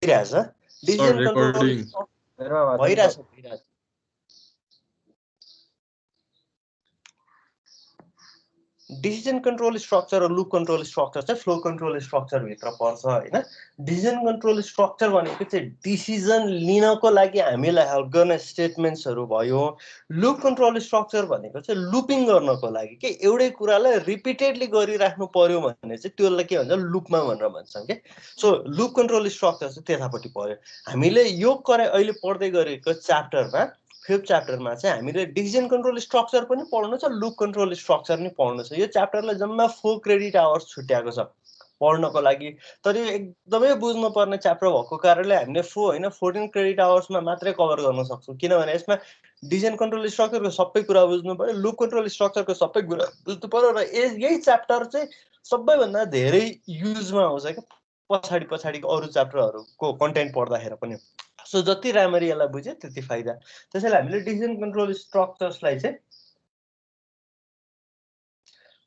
भइरहेछ Sir, decision control recording. भइरहेछ decision control structure र लुप कन्ट्रोल स्ट्रक्चर चाहिँ फ्लो कन्ट्रोल स्ट्रक्चर भित्र पर्छ हैन डिसिजन कन्ट्रोल स्ट्रक्चर भनेको चाहिँ डिसिजन लिनको लागि हामीलाई हेल्प गर्ने स्टेटमेन्ट्सहरू भयो लुप कन्ट्रोल स्ट्रक्चर भनेको चाहिँ लुपिङ गर्नको लागि के एउटै कुरालाई रिपिटेडली गरिराख्नु पर्यो भने चाहिँ त्यसलाई के भन्छ लुपमा भनेर भन्छौँ के सो लुप कन्ट्रोल स्ट्रक्चर चाहिँ त्यतापट्टि पर्यो हामीले यो अहिले पढ्दै गरेको च्याप्टरमा 5th च्याप्टरमा चाहिँ हामीले डिसिजन कन्ट्रोल स्ट्रक्चर पनि पढ्नु छ लुप कन्ट्रोल स्ट्रक्चर पनि पढ्नु छ यो च्याप्टरलाई जम्मा 4 क्रेडिट आवर्स छुट्याएको छ पढ्नको लागि तर यो एकदमै बुझ्नुपर्ने च्याप्टर भएको कारणले हामीले 14 क्रेडिट आवर्समा मात्रै कभर गर्न सक्छौँ किनभने यसमा डिसिजन कन्ट्रोल स्ट्रक्चरको सबै कुरा बुझ्नु पर्यो लुप कन्ट्रोल स्ट्रक्चरको सबै कुरा बुझ्नु पर्यो र यही च्याप्टर चाहिँ सबैभन्दा धेरै युजमा आउँछ कि पछाडिको अरू च्याप्टरहरूको कन्टेन्ट पढ्दाखेरि पनि सो जति राम्ररी यसलाई बुझ्यो त्यति फाइदा त्यसैले हामीले डिसिजन कन्ट्रोल स्ट्रक्चर्सलाई चाहिँ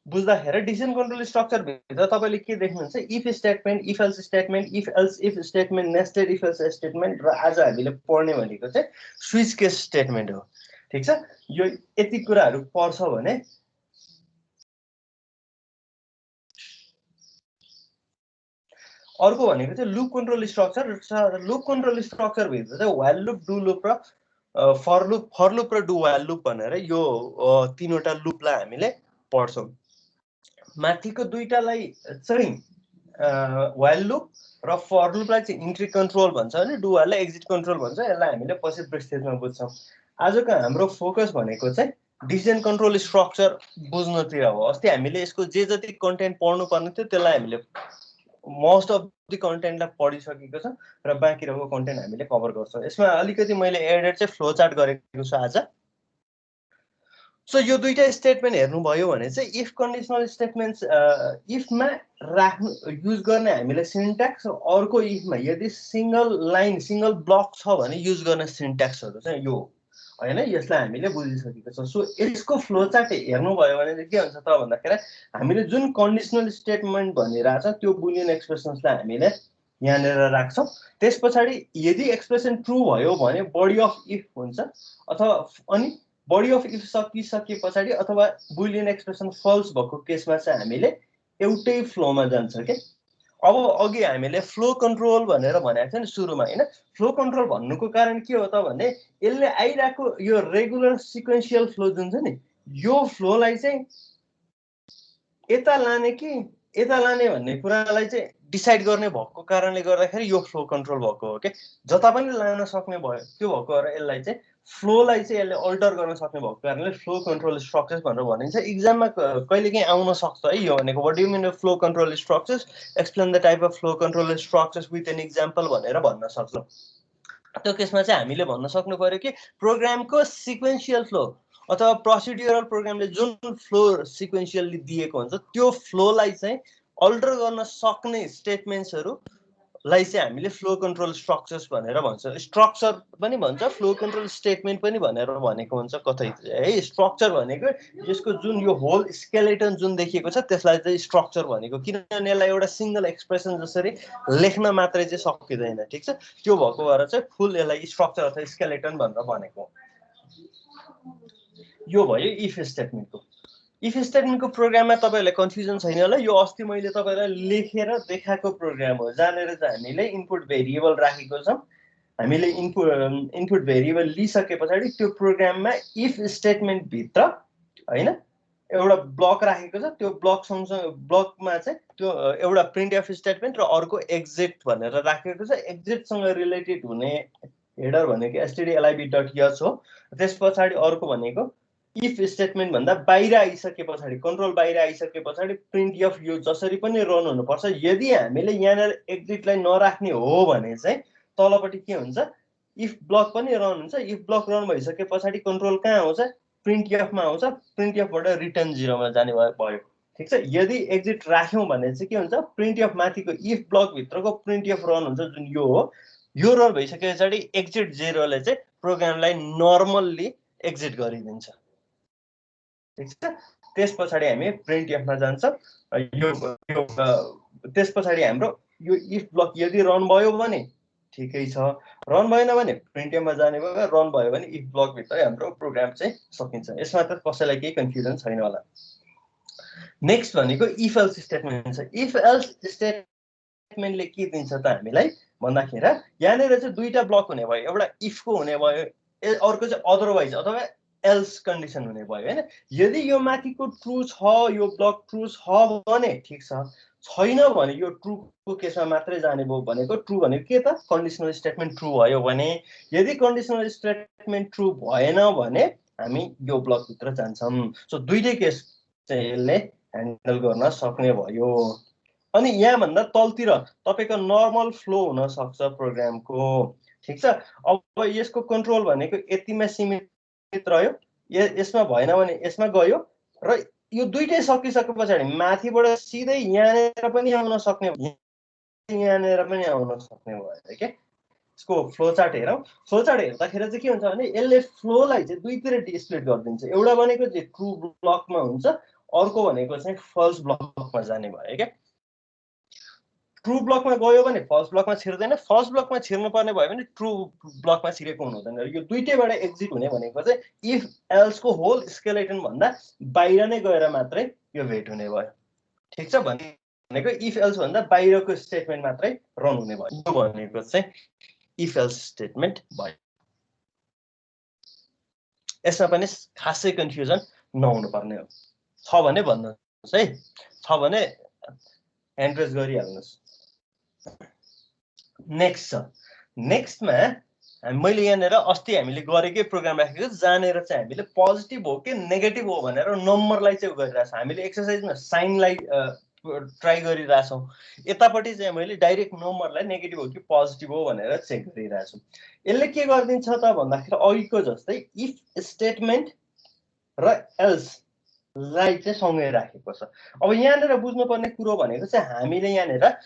बुझ्दाखेरि डिसिजन कन्ट्रोल स्ट्रक्चर भित्र तपाईँले के देख्नुहुन्छ if statement if else statement if else if statement nested if else statement र आज हामीले पढ्ने भनेको चाहिँ स्विच केस स्टेटमेन्ट हो ठिक छ यो यति कुराहरू पर्छ भने अर्को भनेको चाहिँ loop control structure loop control structure भित्र चाहिँ व्हाइल लुप डु लुप र फर लुप र डु व्हाइल लुप भनेर यो तीनवटा लुपलाई हामीले पढ्छौँ माथिको दुईटालाई चाहिँ व्हाइल लुप र फर लुपलाई चाहिँ इन्ट्री कन्ट्रोल भन्छ भने डु व्हाइललाई एक्जिट कन्ट्रोल भन्छ यसलाई हामीले पछि प्रेस्टेजमा बुझ्छौँ आजको हाम्रो फोकस भनेको चाहिँ डिसिजन कन्ट्रोल स्ट्रक्चर बुझ्नुतिर हो अस्ति हामीले यसको जे जति कन्टेन्ट पढ्नु पर्ने थियो त्यसलाई हामीले मोस्ट अफ द कन्टेन्टलाई पढिसकेको छ र बाँकी रहेको कन्टेन्ट हामीले कभर गर्छौँ यसमा अलिकति मैले एडेड चाहिँ फ्लो चार्ट गरेको छु आज सो यो दुईटा स्टेटमेन्ट हेर्नुभयो भने चाहिँ इफ कन्डिसनल स्टेटमेन्ट्स इफमा राख्नु युज गर्ने हामीले सिन्ट्याक्स र अर्को इफमा यदि सिंगल लाइन सिंगल ब्लक छ भने युज गर्ने सिन्ट्याक्सहरू चाहिँ यो हैन यसलाई हामीले बुझिसकेको छ सो यसको फ्लो चार्ट हेर्नुभयो भने चाहिँ के हुन्छ त भन्दाखेरि हामीले जुन कन्डिसनल स्टेटमेन्ट भनिरहेछ त्यो बुलियन एक्सप्रेसन्सलाई हामीले यहाँनिर राख्छौँ त्यस पछाडि यदि एक्सप्रेसन ट्रु भयो भने बडी अफ इफ हुन्छ अथवा अनि बडी अफ इफ सकिसके पछाडि अथवा बुलियन एक्सप्रेसन फल्स भएको केसमा चाहिँ हामीले एउटै फ्लोमा जान्छ के अब अघि हामीले फ्लो कन्ट्रोल भनेर भनेको छ नि सुरुमा हैन फ्लो कन्ट्रोल भन्नुको कारण के हो त भने यसले आइरहेको यो रेगुलर सिक्वेन्शियल फ्लो जुन छ नि यो फ्लोलाई चाहिँ यता लाने कि यता लाने भन्ने कुरालाई चाहिँ डिसाइड गर्ने भएको कारणले गर्दाखेरि यो फ्लो कन्ट्रोल भएको हो के जता पनि लान सक्ने भयो त्यो भएको भएर यसलाई चाहिँ फ्लोलाई चाहिँ यसले अल्टर गर्न सक्ने भएको कारणले फ्लो कन्ट्रोल स्ट्रक्चर्स भनेर भनिन्छ इक्जाममा कहिलेकाहीँ आउन सक्छ है यो भनेको what do you mean flow control structures explain the type of flow control structures with an example भनेर भन्न सक्छौँ त्यो केसमा चाहिँ हामीले भन्न सक्नु पर्यो कि प्रोग्रामको सिक्वेन्शियल फ्लो अथवा प्रोसिड्युरल प्रोग्रामले जुन फ्लो सिक्वेन्शियली दिएको हुन्छ त्यो फ्लोलाई चाहिँ अल्टर गर्न सक्ने स्टेटमेन्ट्सहरूलाई चाहिँ हामीले फ्लो कन्ट्रोल स्ट्रक्चर्स भनेर भन्छ स्ट्रक्चर पनि भन्छ फ्लो कन्ट्रोल स्टेटमेन्ट पनि भनेर भनेको हुन्छ कतै है स्ट्रक्चर भनेको यसको जुन यो होल स्केलेटन जुन देखिएको छ त्यसलाई चाहिँ स्ट्रक्चर भनेको किनभने यसलाई एउटा सिंगल एक्सप्रेसन जसरी लेख्न मात्रै चाहिँ सकिँदैन ठिक छ त्यो भएको भएर चाहिँ फुल यसलाई स्ट्रक्चर अथवा स्केलेटन भनेर भनेको यो भयो इफ स्टेटमेन्टको इफ स्टेटमेन्टको प्रोग्राममा तपाईँहरूलाई कन्फ्युजन छैन होला यो अस्ति मैले तपाईँलाई लेखेर देखाएको प्रोग्राम हो जहाँनिर चाहिँ हामीले इनपुट भेरिएबल राखेको छौँ हामीले इनपुट भेरिएबल लिइसके पछाडि त्यो प्रोग्राममा इफ स्टेटमेन्टभित्र होइन एउटा ब्लक राखेको छ त्यो ब्लक सँगसँगै ब्लकमा चाहिँ त्यो एउटा प्रिन्ट एफ स्टेटमेन्ट र अर्को एक्जिट भनेर राखेको छ एक्जिटसँग रिलेटेड हुने हेडर भनेको stdlib.h हो त्यस पछाडि अर्को भनेको इफ स्टेटमेन्ट भन्दा बाहिर आइसके पछाडि कन्ट्रोल बाहिर आइसके पछाडि प्रिन्ट एफ यो जसरी पनि रन हुनुपर्छ यदि हामीले यहाँनिर एक्जिटलाई नराख्ने हो भने चाहिँ तलपट्टि के हुन्छ इफ ब्लक पनि रन हुन्छ इफ ब्लक रन भइसके पछाडि कन्ट्रोल कहाँ आउँछ प्रिन्ट एफमा आउँछ प्रिन्ट एफबाट रिटर्न 0 मा जाने भयो ठिक छ यदि एक्जिट राख्यौँ भने चाहिँ के हुन्छ प्रिन्ट एफ माथिको इफ ब्लक भित्रको प्रिन्ट एफ रन हुन्छ जुन यो हो यो रन भइसके पछाडि एक्जिट 0ले चाहिँ प्रोग्रामलाई नर्मल्ली एक्जिट गरिदिन्छ ठिक छ त्यस पछाडि हामी प्रिन्ट एफमा जान्छौँ यो त्यस पछाडि हाम्रो यो इफ ब्लक यदि रन भयो भने ठिकै छ। रन भएन भने प्रिन्टमा जाने भयो, रन भयो भने इफ ब्लक भित्र हाम्रो प्रोग्राम चाहिँ सकिन्छ। यसमा त कसैलाई केही कन्फ्युजन छैन होला। नेक्स्ट भनेको इफ एल्स स्टेटमेन्ट छ। इफ एल्स स्टेटमेन्टले के दिन्छ त हामीलाई भन्दाखेरि यहाँनिर चाहिँ दुईटा ब्लक हुने भयो, एउटा इफको हुने भयो, अर्को चाहिँ अदरवाइज अथवा एल्स कन्डिसन हुने भयो हैन। यदि यो माथिको ट्रु छ, यो ब्लक ट्रु छ भने ठिक छ, छैन भने यो ट्रुको केसमा मात्रै जाने भयो। भनेको ट्रु भनेको के त कन्डिसनल स्टेटमेन्ट ट्रु भयो भने, यदि कन्डिसनल स्टेटमेन्ट ट्रु भएन भने हामी यो ब्लक भित्र जान्छौँ। सो दुईटै केस चाहिँ यसले ह्यान्डल गर्न सक्ने भयो। अनि यहाँ भन्दा तलतिर तपाईको नर्मल फ्लो हुन सक्छ प्रोग्रामको, ठीक छ। अब यसको कन्ट्रोल भनेको यतिमा सीमित रह्यो, यसमा भएन भने यसमा गयो र यो दुईटै सकिसके पछाडी माथिबाट सिधै यहाँनेर पनि आउन सक्ने, यहाँनेर पनि आउन सक्ने भयो के। यसको फ्लो चार्ट हेरौँ। फ्लो चार्ट हेर्दाखेरि चाहिँ के हुन्छ भने यसले फ्लोलाई चाहिँ दुईतिर डिस्प्ले गरिदिन्छ। एउटा भनेको चाहिँ ट्रु ब्लकमा हुन्छ, अर्को भनेको चाहिँ फल्स ब्लकमा जाने भयो क्या। ट्रु ब्लकमा गयो भने फल्स ब्लकमा छिर्दैन, फल्स ब्लकमा छिर्नु पर्ने भयो भने ट्रु ब्लकमा छिरेको हुँदैन। यो दुईटैबाट एक्जिट हुने भनेको चाहिँ इफ एल्सको होल स्केलेटन भन्दा बाहिर नै गएर मात्रै यो भेट हुने भयो, ठिक छ। भनेको इफ एल्स भन्दा बाहिरको स्टेटमेन्ट मात्रै रन हुने भयो। यो भनेको चाहिँ इफ एल्स स्टेटमेन्ट भयो। यसमा पनि खासै कन्फ्युजन नहुनु पर्ने हो। छ भने भन्नुहोस् है, छ भने ह्यान्ड रेज गरिहाल्नुहोस्। नेक्स्ट छ। नेक्स्टमा मैले यहाँनिर अस्ति हामीले गरेकै प्रोग्राम राखेको, जहाँनिर चाहिँ हामीले पोजिटिभ हो कि नेगेटिभ हो भनेर नम्बरलाई चाहिँ गरिरहेछौँ। हामीले एक्सर्साइजमा साइनलाई ट्राई गरिरहेछौँ, यतापट्टि चाहिँ मैले डाइरेक्ट नम्बरलाई नेगेटिभ हो कि पोजिटिभ हो भनेर चेक गरिरहेछु। यसले के गरिदिन्छ त भन्दाखेरि अघिको जस्तै इफ स्टेटमेन्ट र एल्सलाई चाहिँ सँगै राखेको छ। अब यहाँनिर बुझ्नुपर्ने कुरो भनेको चाहिँ हामीले यहाँनिर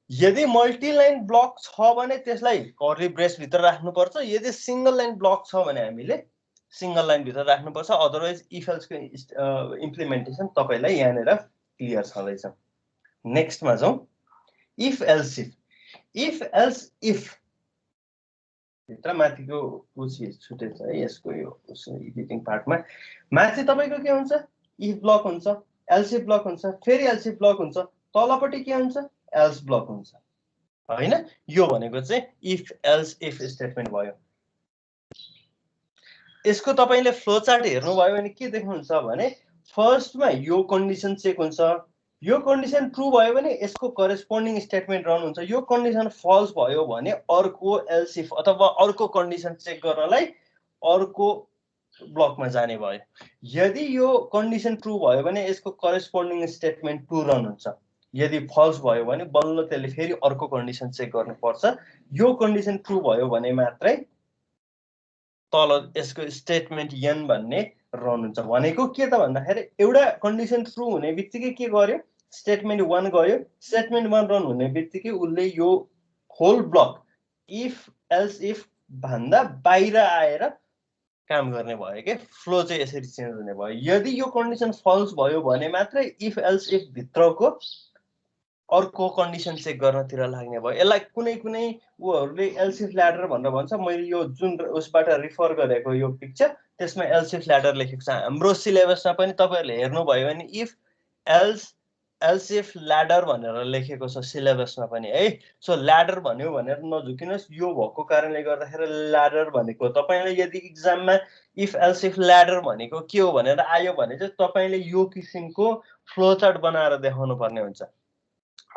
यदि मल्टिलाइन ब्लक छ भने त्यसलाई कर्ली ब्रेसभित्र राख्नुपर्छ, यदि सिंगल लाइन ब्लक छ भने हामीले सिंगल लाइन भित्र राख्नुपर्छ। अदरवाइज इफ एल्सको इम्प्लिमेन्टेसन तपाईँलाई यहाँनिर क्लियर छँदैछ। नेक्स्टमा जाउँ। If else if. If else if भित्र माथिको छुटेछ है, यसको यो एडिटिङ पार्टमा माथि तपाईँको के हुन्छ, इफ ब्लक हुन्छ, एल्स इफ ब्लक हुन्छ, फेरि एल्स इफ ब्लक हुन्छ, तलपट्टि के हुन्छ, एल्स ब्लक हुन्छ हैन। यो भनेको चाहिँ इफ एल्स इफ स्टेटमेन्ट भयो। यसको तपाईले फ्लो चार्ट हेर्नुभयो भने के देख्नुहुन्छ भने फर्स्टमा यो कन्डिसन चेक हुन्छ, यो कन्डिसन ट्रु भयो भने यसको करेस्पोन्डिङ स्टेटमेन्ट रन हुन्छ, यो कन्डिसन फल्स भयो भने अर्को एल्स इफ अथवा अर्को कन्डिसन चेक गर्नलाई अर्को ब्लकमा जाने भयो। यदि यो कन्डिसन ट्रु भयो भने यसको करेस्पोन्डिङ स्टेटमेन्ट ट्रु रन हुन्छ, यदि फल्स भयो भने बल्ल त्यसले फेरि अर्को कन्डिसन चेक गर्नुपर्छ। यो कन्डिसन ट्रु भयो भने मात्रै तल यसको स्टेटमेन्ट एन भन्ने रन हुन्छ। भनेको के त भन्दाखेरि एउटा कन्डिसन ट्रु हुने बित्तिकै के गर्यो, स्टेटमेन्ट 1 गयो, स्टेटमेन्ट 1 रन हुने बित्तिकै उसले यो whole block if else if भन्दा बाहिर आएर काम गर्ने भयो के। फ्लो चाहिँ यसरी चेन्ज हुने भयो। यदि यो कन्डिसन फल्स भयो भने मात्रै इफ एल्स इफ भित्रको अर्को कन्डिसन चेक गर्नतिर लाग्ने भयो। यसलाई कुनै कुनै उहरूले एल्स इफ ल्याडर भनेर भन्छ। मैले यो जुन उसबाट रिफर गरेको यो पिक्चर त्यसमा एल्स इफ ल्याडर लेखेको छ। हाम्रो सिलेबसमा पनि तपाईहरुले हेर्नुभयो भने इफ एल्स इफ ल्याडर भनेर लेखेको छ सिलेबसमा पनि है। सो ल्याडर भन्यो भनेर नझुकिनुहोस्, यो भएको कारणले गर्दाखेरि ल्याडर भनेको तपाईले यदि एक्जाममा इफ एल्स इफ ल्याडर भनेको के हो भनेर आयो भने चाहिँ तपाईले यो किसिमको फ्लो चार्ट बनाएर देखाउनु पर्ने हुन्छ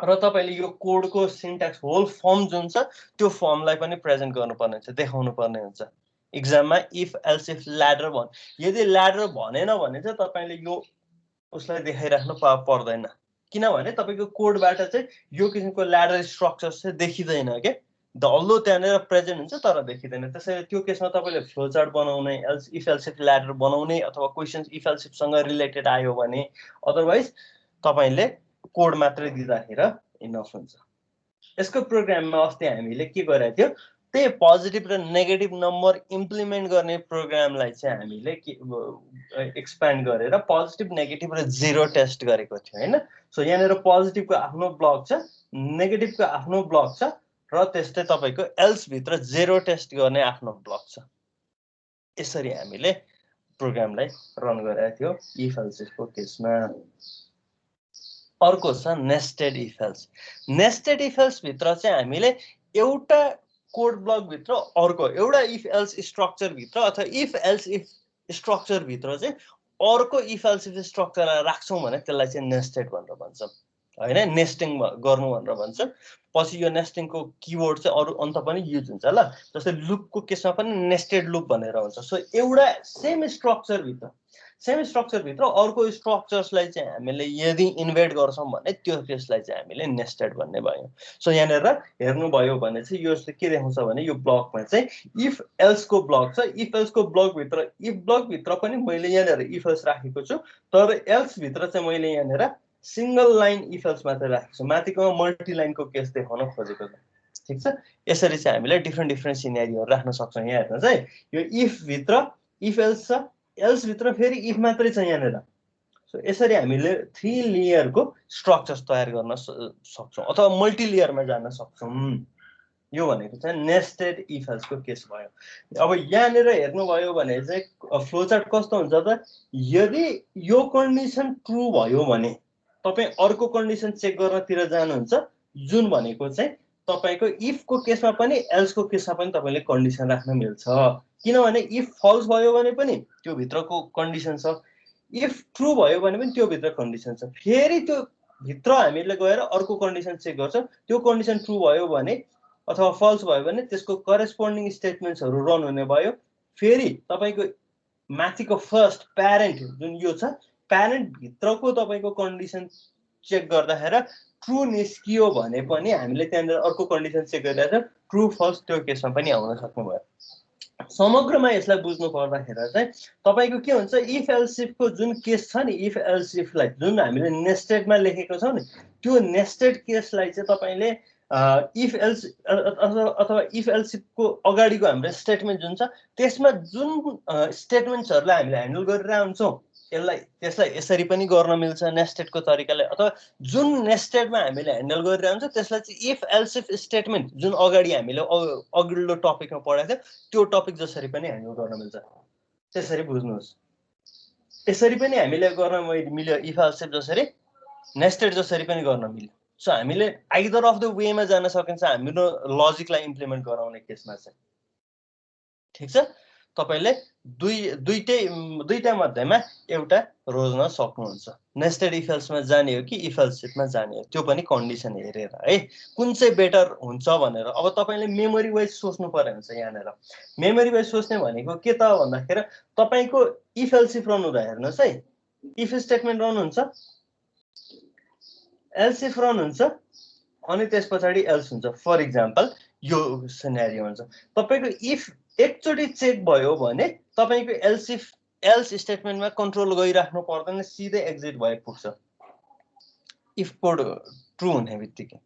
र तपाईले यो कोडको सिन्ट्याक्स होल फर्म जुन छ त्यो फर्मलाई पनि प्रेजेन्ट गर्नुपर्ने हुन्छ, देखाउनु पर्ने हुन्छ एक्जाममा। इफ एल्स इफ ल्याडर भन, यदि ल्याडर भनेन भने चाहिँ तपाईले यो उसलाई देखाइराख्नु पर्दैन, किनभने तपाईको कोडबाट चाहिँ यो किसिमको ल्याडर स्ट्रक्चर चाहिँ देखिदैन के। दल्लो त्यहाँनिर प्रेजेन्ट हुन्छ तर देखिदैन। त्यसैले त्यो केसमा तपाईले फ्लो चार्ट बनाउने, इफ एल्स इफ ल्याडर बनाउने अथवा क्वेशन्स इफ एल्स इफ सँग रिलेटेड आयो भने, अदरवाइज तपाईले कोड मात्रै दिँदाखेरि इनफ हुन्छ। यसको प्रोग्राममा अस्ति हामीले के गरेको थियो, त्यही पोजिटिभ र नेगेटिभ नम्बर इम्प्लिमेन्ट गर्ने प्रोग्रामलाई चाहिँ हामीले एक्सप्यान्ड गरेर पोजिटिभ नेगेटिभ र 0 टेस्ट गरेको थियो हैन। सो यहाँनिर पोजिटिभको आफ्नो ब्लक छ, नेगेटिभको आफ्नो ब्लक छ र त्यस्तै तपाईको एल्स भित्र जेरो टेस्ट गर्ने आफ्नो ब्लक छ। यसरी हामीले प्रोग्रामलाई रन गरेका थियो इफ एल्सको केसमा। अर्को छ nested if else. Nested if else भित्र चाहिँ हामीले एउटा कोड ब्लक भित्र अर्को एउटा इफ एल्स स्ट्रक्चर भित्र अथवा इफ एल्स इफ स्ट्रक्चर भित्र चाहिँ अर्को इफ एल्स इफ स्ट्रक्चरलाई राख्छौँ भने त्यसलाई चाहिँ नेस्टेड भनेर भन्छौँ हैन, नेस्टिङ गर्नु भनेर भन्छ। पछि यो नेस्टिङको किवर्ड चाहिँ अरु अन्त पनि युज हुन्छ ल, जस्तै लुपको केसमा पनि नेस्टेड लुप भनेर हुन्छ। सो एउटा सेम स्ट्रक्चर भित्र अर्को स्ट्रक्चर्सलाई चाहिँ हामीले यदि इन्भेट गर्छौँ भने त्यो केसलाई चाहिँ हामीले नेस्टेड भन्ने भयो। सो यहाँनिर हेर्नुभयो भने चाहिँ यो के देखाउँछ भने यो ब्लकमा चाहिँ इफ एल्सको ब्लक छ। इफ एल्सको ब्लकभित्र इफ ब्लकभित्र पनि मैले यहाँनिर इफ एल्स राखेको छु, तर एल्स भित्र चाहिँ मैले यहाँनिर सिंगल लाइन इफ एल्स मात्रै राखेको छु। माथिको मल्टी लाइनको केस देखाउन खोजेको छ। ठिक छ, यसरी चाहिँ हामीले डिफ्रेन्ट सिनेरियोहरु राख्न सक्छौँ। यहाँ हेर्नुहोस् है, यो इफ भित्र इफ एल्स छ, एल्स भित्र फेरि इफ मात्रै छ यहाँनिर। सो यसरी हामीले 3 लेयरको स्ट्रक्चर्स तयार गर्न सक्छौँ अथवा मल्टी लेयरमा जान सक्छौँ। यो भनेको चाहिँ नेस्टेड इफ एल्सको केस भयो। अब यहाँनिर हेर्नुभयो भने चाहिँ फ्लो चार्ट कस्तो हुन्छ त, यदि यो कन्डिसन ट्रु भयो भने तपाई अर्को कन्डिसन चेक गर्नतिर जानुहुन्छ, जुन भनेको चाहिँ तपाईको इफ को केसमा पनि एल्स को केसमा पनि तपाईले कन्डिसन राख्न मिल्छ। किनभने इफ फल्स भयो भने पनि त्यो भित्रको कन्डिसन छ, इफ ट्रु भयो भने पनि त्यो भित्र कन्डिसन छ। फेरि त्यो भित्र हामीले गएर अर्को कन्डिसन चेक गर्छ, त्यो कन्डिसन ट्रु भयो भने अथवा फल्स भयो भने त्यसको करेस्पोन्डिङ स्टेटमेन्ट्सहरु रन हुने भयो। फेरि तपाईको माथिको फर्स्ट प्यारेन्ट जुन यो छ, प्यारेन्ट भित्रको तपाईको कन्डिसन चेक गर्दाखेरि ट्रु निस्कियो भने पनि हामीले त्यहाँनिर अर्को कन्डिसन चेक गरिरहेछ, ट्रु फल्स त्यो केसमा पनि आउन सक्नुभयो। समग्रमा यसलाई बुझ्नु पर्दाखेरि चाहिँ तपाईको के हुन्छ, इफ एल्स इफ को जुन केस छ नि, इफ एल्स इफ लाई जुन हामीले नेस्टेडमा लेखेको छौं नि, त्यो नेस्टेड केसलाई चाहिँ तपाईले इफ एल्स अथवा इफ एल्स इफ को अगाडिको हाम्रो स्टेटमेन्ट जुन छ त्यसमा जुन स्टेटमेन्ट्सहरुलाई हामीले ह्यान्डल गरिरहेका हुन्छौं त्यसलाई यसरी पनि गर्न मिल्छ नेस्टेडको तरिकाले, अथवा जुन नेस्टेडमा हामीले ह्यान्डल गरिरहेका हुन्छ त्यसलाई चाहिँ इफ एल्स इफ स्टेटमेन्ट जुन अगाडि हामीले अघिल्लो टपिकमा पढाएको थियो त्यो टपिक जसरी पनि ह्यान्डल गर्न मिल्छ। त्यसरी बुझ्नुहोस्, यसरी पनि हामीले गर्न मिल्यो, इफ एल्स इफ जसरी नेस्टेड जसरी पनि गर्न मिल्यो। सो हामीले आइदर अफ द वेमा जान सकिन्छ हाम्रो लजिकलाई इम्प्लिमेन्ट गराउने केसमा चाहिँ। ठीक छ, तपाईले दुईटा मध्येमा एउटा रोज्न सक्नुहुन्छ। नेस्टेड इफ एल्समा जाने हो कि इफ एल्स इफमा जाने हो, त्यो पनि कन्डिसन हेरेर है, कुन चाहिँ बेटर हुन्छ भनेर। अब तपाईले मेमोरी वाइज सोच्नु पर्यो हुन्छ। यहाँनिर मेमोरी वाइज सोच्ने भनेको के त भन्दाखेरि तपाईको इफ एल्स इफ रन हुँदा हेर्नुहोस् है, इफ स्टेटमेन्ट रन हुन्छ, एल्स इफ रन हुन्छ, अनि त्यसपछि एल्स हुन्छ। फर एक्जाम्पल यो सिनेरियो हुन्छ, तपाईको इफ एकचोटी चेक भयो भने तपाईको एल्स स्टेटमेन्टमा कन्ट्रोल गरिराख्नु पर्दैन, सिधै एक्जिट भए पुग्छ इफ कोड ट्रु हुने बित्तिकै।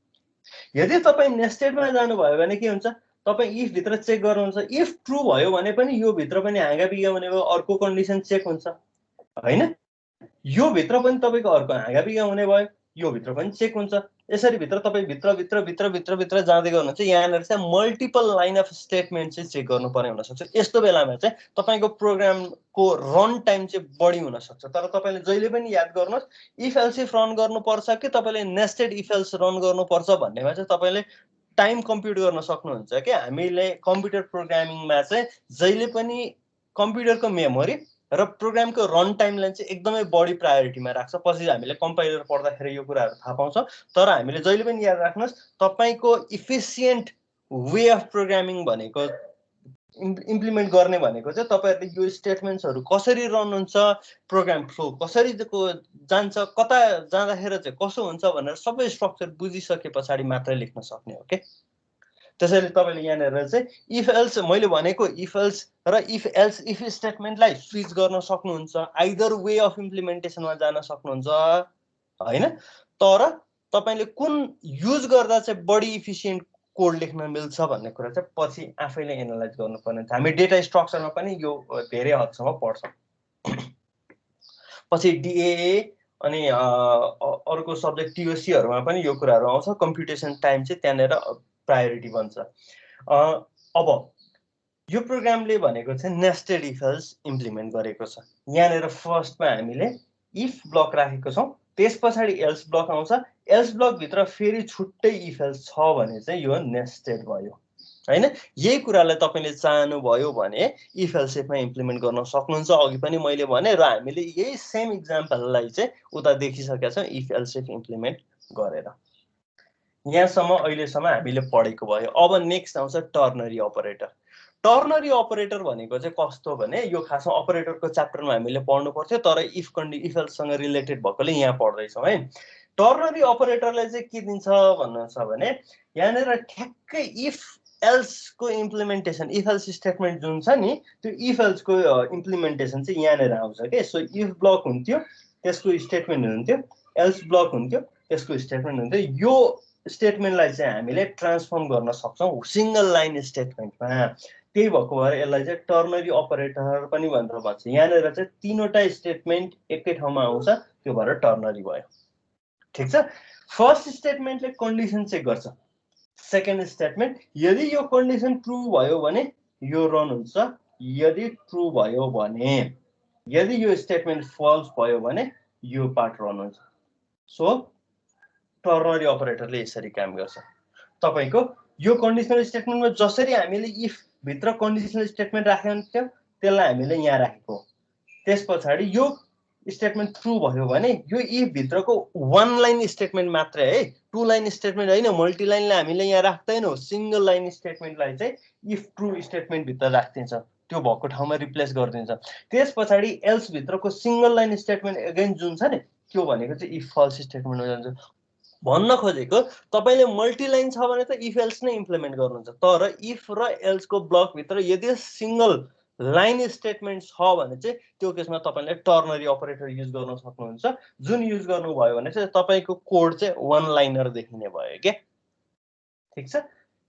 यदि तपाई नेस्टेडमा जानुभयो भने के हुन्छ, तपाई इफ भित्र चेक गर्नुहुन्छ, इफ ट्रु भयो भने पनि यो भित्र पनि हाँगाबिगा हुने भयो, अर्को कन्डिसन चेक हुन्छ हैन, यो भित्र पनि तपाईको अर्को हाँगाबिगा हुने भयो, यो भित्र पनि चेक हुन्छ। यसरी भित्र तपाई भित्र जाँदै गर्नुहुन्छ। यहाँनिर चाहिँ मल्टिपल लाइन अफ स्टेटमेन्ट चाहिँ चेक गर्नुपर्ने हुन सक्छ। यस्तो बेलामा चाहिँ तपाईको प्रोग्रामको रन टाइम चाहिँ बढी हुन सक्छ। तर तपाईले जहिले पनि याद गर्नुहोस्, इफ एल्स इफ रन गर्नुपर्छ कि तपाईले नेस्टेड इफ एल्स रन गर्नुपर्छ भन्नेमा चाहिँ तपाईले टाइम कम्प्युट गर्न सक्नुहुन्छ के। हामीले कम्प्युटर प्रोग्रामिङमा चाहिँ जहिले पनि कम्प्युटरको मेमोरी र प्रोग्रामको रन टाइमलाई चाहिँ एकदमै बढी प्रायोरिटीमा राख्छ। पछि हामीले कम्पाइलर पढ्दाखेरि यो कुराहरु थाहा पाउँछ। तर हामीले जहिले पनि याद राख्नुहोस्, तपाईको इफिसिएन्ट वे अफ प्रोग्रामिङ भनेको इम्प्लिमेन्ट गर्ने भनेको चाहिँ तपाईहरुले यो स्टेटमेन्ट्सहरु कसरी रन हुन्छ, प्रोग्राम फ्लो कसरी जान्छ, कता जाँदाखेरि चाहिँ कसो हुन्छ भनेर सबै स्ट्रक्चर बुझिसकेपछि मात्रै लेख्न सक्ने हो के। त्यसैले तपाईले यहाँनिर चाहिँ इफ एल्स मैले भनेको इफ एल्स र इफ एल्स इफ स्टेटमेन्टलाई स्विच गर्न सक्नुहुन्छ, आइदर वे अफ इम्प्लिमेन्टेसनमा जान सक्नुहुन्छ हैन। तर तपाईले कुन युज गर्दा चाहिँ बढी इफिसिएन्ट कोड लेख्न मिल्छ भन्ने कुरा चाहिँ पछि आफैले एनालाइज गर्नुपर्ने हुन्छ। हामी डेटा स्ट्रक्चरमा पनि यो धेरै हदसम्म पढ्छौं। पछि डिएए अनि अर्को सब्जेक्ट टिओसीहरुमा पनि यो कुराहरु आउँछ। कम्प्युटेसन टाइम चाहिँ त्यहाँनिर प्रायोरिटी बन्छ। अब यो प्रोग्रामले भनेको चाहिँ नेस्टेड इफ एल्स इम्प्लिमेन्ट गरेको छ। यहाँनिर फर्स्टमा हामीले इफ ब्लक राखेको छौँ, त्यस पछाडि एल्स ब्लक आउँछ, एल्स ब्लकभित्र फेरि छुट्टै इफ एल्स छ भने चाहिँ यो नेस्टेड भयो हैन। यही कुरालाई तपाईँले चाहनुभयो भने इफ एल्स इफमा इम्प्लिमेन्ट गर्न सक्नुहुन्छ। अघि पनि मैले भने र हामीले यही सेम इक्जाम्पललाई चाहिँ उता देखिसकेका छौँ इफ एल्स इफ इम्प्लिमेन्ट गरेर। यहाँसम्म अहिलेसम्म हामीले पढेको भयो। अब नेक्स्ट आउँछ टर्नरी अपरेटर। टर्नरी अपरेटर भनेको चाहिँ कस्तो भने यो खासमा अपरेटरको च्याप्टरमा हामीले पढ्नु पर्थ्यो, तर इफ एल्ससँग रिलेटेड भएकोले यहाँ पढ्दैछौँ है। टर्नरी अपरेटरले चाहिँ के दिन्छ भन्नुहुन्छ भने यहाँनिर ठ्याक्कै इफ एल्सको इम्प्लिमेन्टेसन, इफ एल्स स्टेटमेन्ट जुन छ नि त्यो इफ एल्सको इम्प्लिमेन्टेसन चाहिँ यहाँनिर आउँछ के। सो इफ ब्लक हुन्थ्यो त्यसको स्टेटमेन्ट हुन्थ्यो, एल्स ब्लक हुन्थ्यो त्यसको स्टेटमेन्ट हुन्थ्यो। यो स्टेटमेन्टलाई चाहिँ हामीले ट्रान्सफर्म गर्न सक्छौँ सिङ्गल लाइन स्टेटमेन्टमा। त्यही भएको भएर यसलाई चाहिँ टर्नरी अपरेटर पनि भनेर भन्छ। यहाँनिर चाहिँ तीनवटा स्टेटमेन्ट एकै ठाउँमा आउँछ, त्यो भएर टर्नरी भयो। ठिक छ। फर्स्ट स्टेटमेन्टले कन्डिसन चेक गर्छ, सेकेन्ड स्टेटमेन्ट यदि यो कन्डिसन ट्रु भयो भने यो रन हुन्छ, यदि ट्रु भयो भने, यदि यो स्टेटमेन्ट फल्स भयो भने यो पार्ट रन हुन्छ। सो टर्नरी अपरेटरले यसरी काम गर्छ। तपाईको यो कन्डिसनल स्टेटमेन्टमा जसरी हामीले इफ भित्र कन्डिसनल स्टेटमेन्ट राखेको हुन्थ्यो त्यसलाई हामीले यहाँ राखेको। त्यस पछाडि यो स्टेटमेन्ट ट्रु भयो भने यो इफ भित्रको वन लाइन स्टेटमेन्ट मात्रै है, टु लाइन स्टेटमेन्ट होइन, मल्टी लाइनलाई हामीले यहाँ राख्दैनौँ। सिङ्गल लाइन स्टेटमेन्टलाई चाहिँ इफ ट्रु स्टेटमेन्ट भित्र राखिदिन्छ, त्यो भएको ठाउँमा रिप्लेस गरिदिन्छ। त्यस पछाडि एल्स भित्रको सिङ्गल लाइन स्टेटमेन्ट अगेन जुन छ नि त्यो भनेको चाहिँ इफ फल्स स्टेटमेन्ट हो जान्छ। भन्न खोजेको तपाईले मल्टिलाइन छ भने त इफ एल्स नै इम्प्लिमेन्ट गर्नुहुन्छ, तर इफ र एल्सको ब्लकभित्र यदि सिङ्गल लाइन स्टेटमेन्ट छ भने चाहिँ त्यो केसमा तपाईँले टर्नरी अपरेटर युज गर्न सक्नुहुन्छ, जुन युज गर्नुभयो भने चाहिँ तपाईँको कोड चाहिँ वन लाइनर देखिने भयो के। ठिक छ।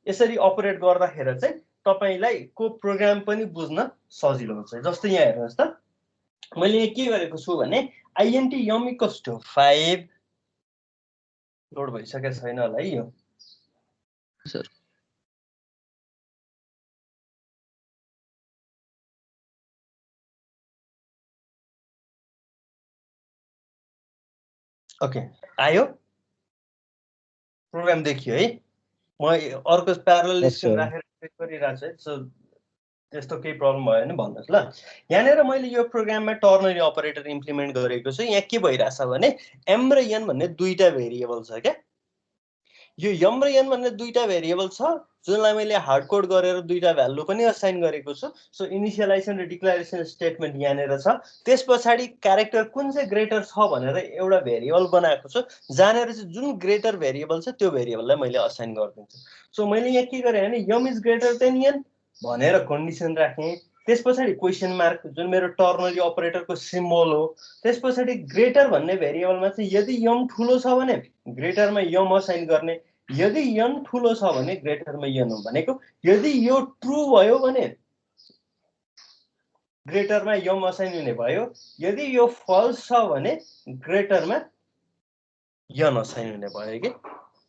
यसरी अपरेट गर्दाखेरि चाहिँ तपाईँलाई को प्रोग्राम पनि बुझ्न सजिलो हुन्छ। जस्तै यहाँ हेर्नुहोस् त, मैले यहाँ के गरेको छु भने आइएनटी यम इक्वल्स टु 5 लोड भइसकेको छैन होला है यो सर। ओके आयो, प्रोग्राम देखियो है। म अर्को प्यारलल स्क्रिन राखेर चेक गरिरहेको छु है, सो त्यस्तो केही प्रब्लम भयो भने भन्नुहोस् ल। यहाँनिर मैले यो प्रोग्राममा टर्नरी अपरेटर इम्प्लिमेन्ट गरेको छु। यहाँ के भइरहेछ भने एम र एन भन्ने दुईटा भेरिएबल छ क्या। यो एम र एन भन्ने दुईटा भेरिएबल छ जुनलाई मैले हार्ड कोड गरेर दुईटा भ्यालु पनि असाइन गरेको छु। सो इनिसियलाइजेसन र डिक्लेरेसन स्टेटमेन्ट यहाँनिर छ। त्यस पछाडि क्यारेक्टर कुन चाहिँ ग्रेटर छ भनेर एउटा भेरिएबल बनाएको छु, जहाँनिर चाहिँ जुन ग्रेटर भेरिएबल छ त्यो भेरिएबललाई मैले असाइन गरिदिन्छु। सो मैले यहाँ के गरेँ भने यम इज ग्रेटर देन एन भनेर कन्डिसन राखेँ। त्यस पछाडि क्वेसन मार्क जुन मेरो टर्नरी अपरेटरको सिम्बल हो। त्यस पछाडि ग्रेटर भन्ने भेरिएबलमा चाहिँ यदि यम ठुलो छ भने ग्रेटरमा यम असाइन गर्ने, यदि यन ठुलो छ भने ग्रेटरमा यन हो भनेको। यदि यो ट्रु भयो भने ग्रेटरमा यम असाइन हुने भयो, यदि यो फल्स छ भने ग्रेटरमा यन असाइन हुने भयो कि।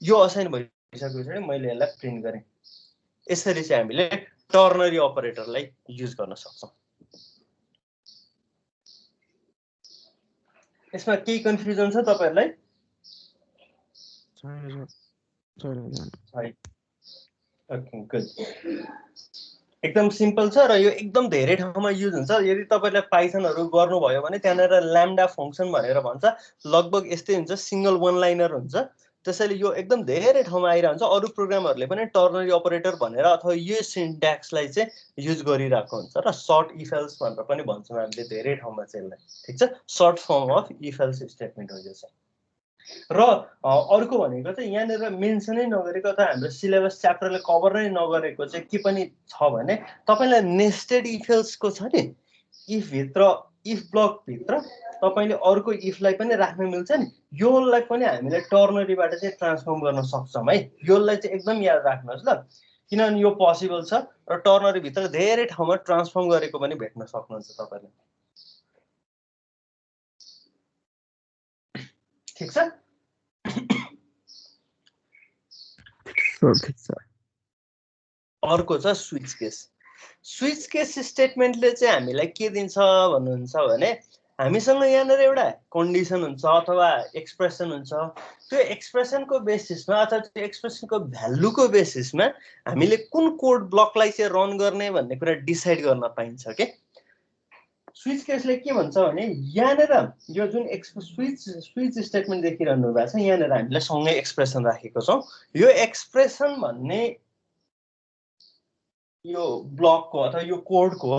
यो असाइन भइसकेपछि मैले यसलाई प्रिन्ट गरेँ। यसरी चाहिँ हामीले टर्नरी अपरेटरलाई युज गर्न सक्छौँ। यसमा केही कन्फ्युजन छ तपाईहरुलाई? Okay good. एकदम सिम्पल छ र यो एकदम धेरै ठाउँमा युज हुन्छ। यदि तपाईले पाइथनहरु गर्नुभयो भने त्यहाँनेर ल्याम्डा फंक्सन भनेर भन्छ, लगभग यस्तै हुन्छ, सिंगल वन लाइनर हुन्छ। त्यसैले यो एकदम धेरै ठाउँमा आइरहन्छ। अरु प्रोग्रामहरुले पनि टर्नरी अपरेटर भनेर अथवा यो सिन्ट्याक्सलाई चाहिँ युज गरिरहेको हुन्छ र सर्ट इफ एल्स भनेर पनि भन्छौँ हामीले धेरै ठाउँमा चाहिँ यसलाई। ठीक छ, short form of if else statement हो यो चाहिँ। र अर्को भनेको चाहिँ यहाँनिर मेन्सनै नगरेको अथवा हाम्रो सिलेबस च्याप्टरले कभर नै नगरेको चाहिँ के पनि छ भने तपाईलाई नेस्टेड इफ एल्सको छ नि, इफ भित्र इफ ब्लक भित्र तपाईले अर्को इफलाई पनि राख्न मिल्छ नि, योलाई पनि हामीले टर्नरीबाट चाहिँ ट्रान्सफर्म गर्न सक्छौं है। योलाई चाहिँ एकदम याद राख्नुहोस् ल, किनभने यो पोसिबल छ र टर्नरी भित्र धेरै ठाउँमा ट्रान्सफर्म गरेको पनि भेट्न सक्नुहुन्छ तपाईले। ठीक छ? ठीक छ। अर्को छ स्विच केस। स्विच केस स्टेटमेन्टले चाहिँ हामीलाई के दिन्छ भन्नुहुन्छ भने हामीसँग यहाँनिर एउटा कन्डिसन हुन्छ अथवा एक्सप्रेसन हुन्छ। त्यो एक्सप्रेसनको बेसिसमा अथवा त्यो एक्सप्रेसनको भ्यालुको बेसिसमा हामीले कुन कोड ब्लकलाई चाहिँ रन गर्ने भन्ने कुरा डिसाइड गर्न पाइन्छ के। स्विच केसले के भन्छ भने यहाँनिर यो जुन स्विच स्टेटमेन्ट देखिरहनु भएको छ यहाँनिर हामीले सँगै एक्सप्रेसन राखेको छौँ। यो एक्सप्रेसन भन्ने यो ब्लकको अथवा यो कोडको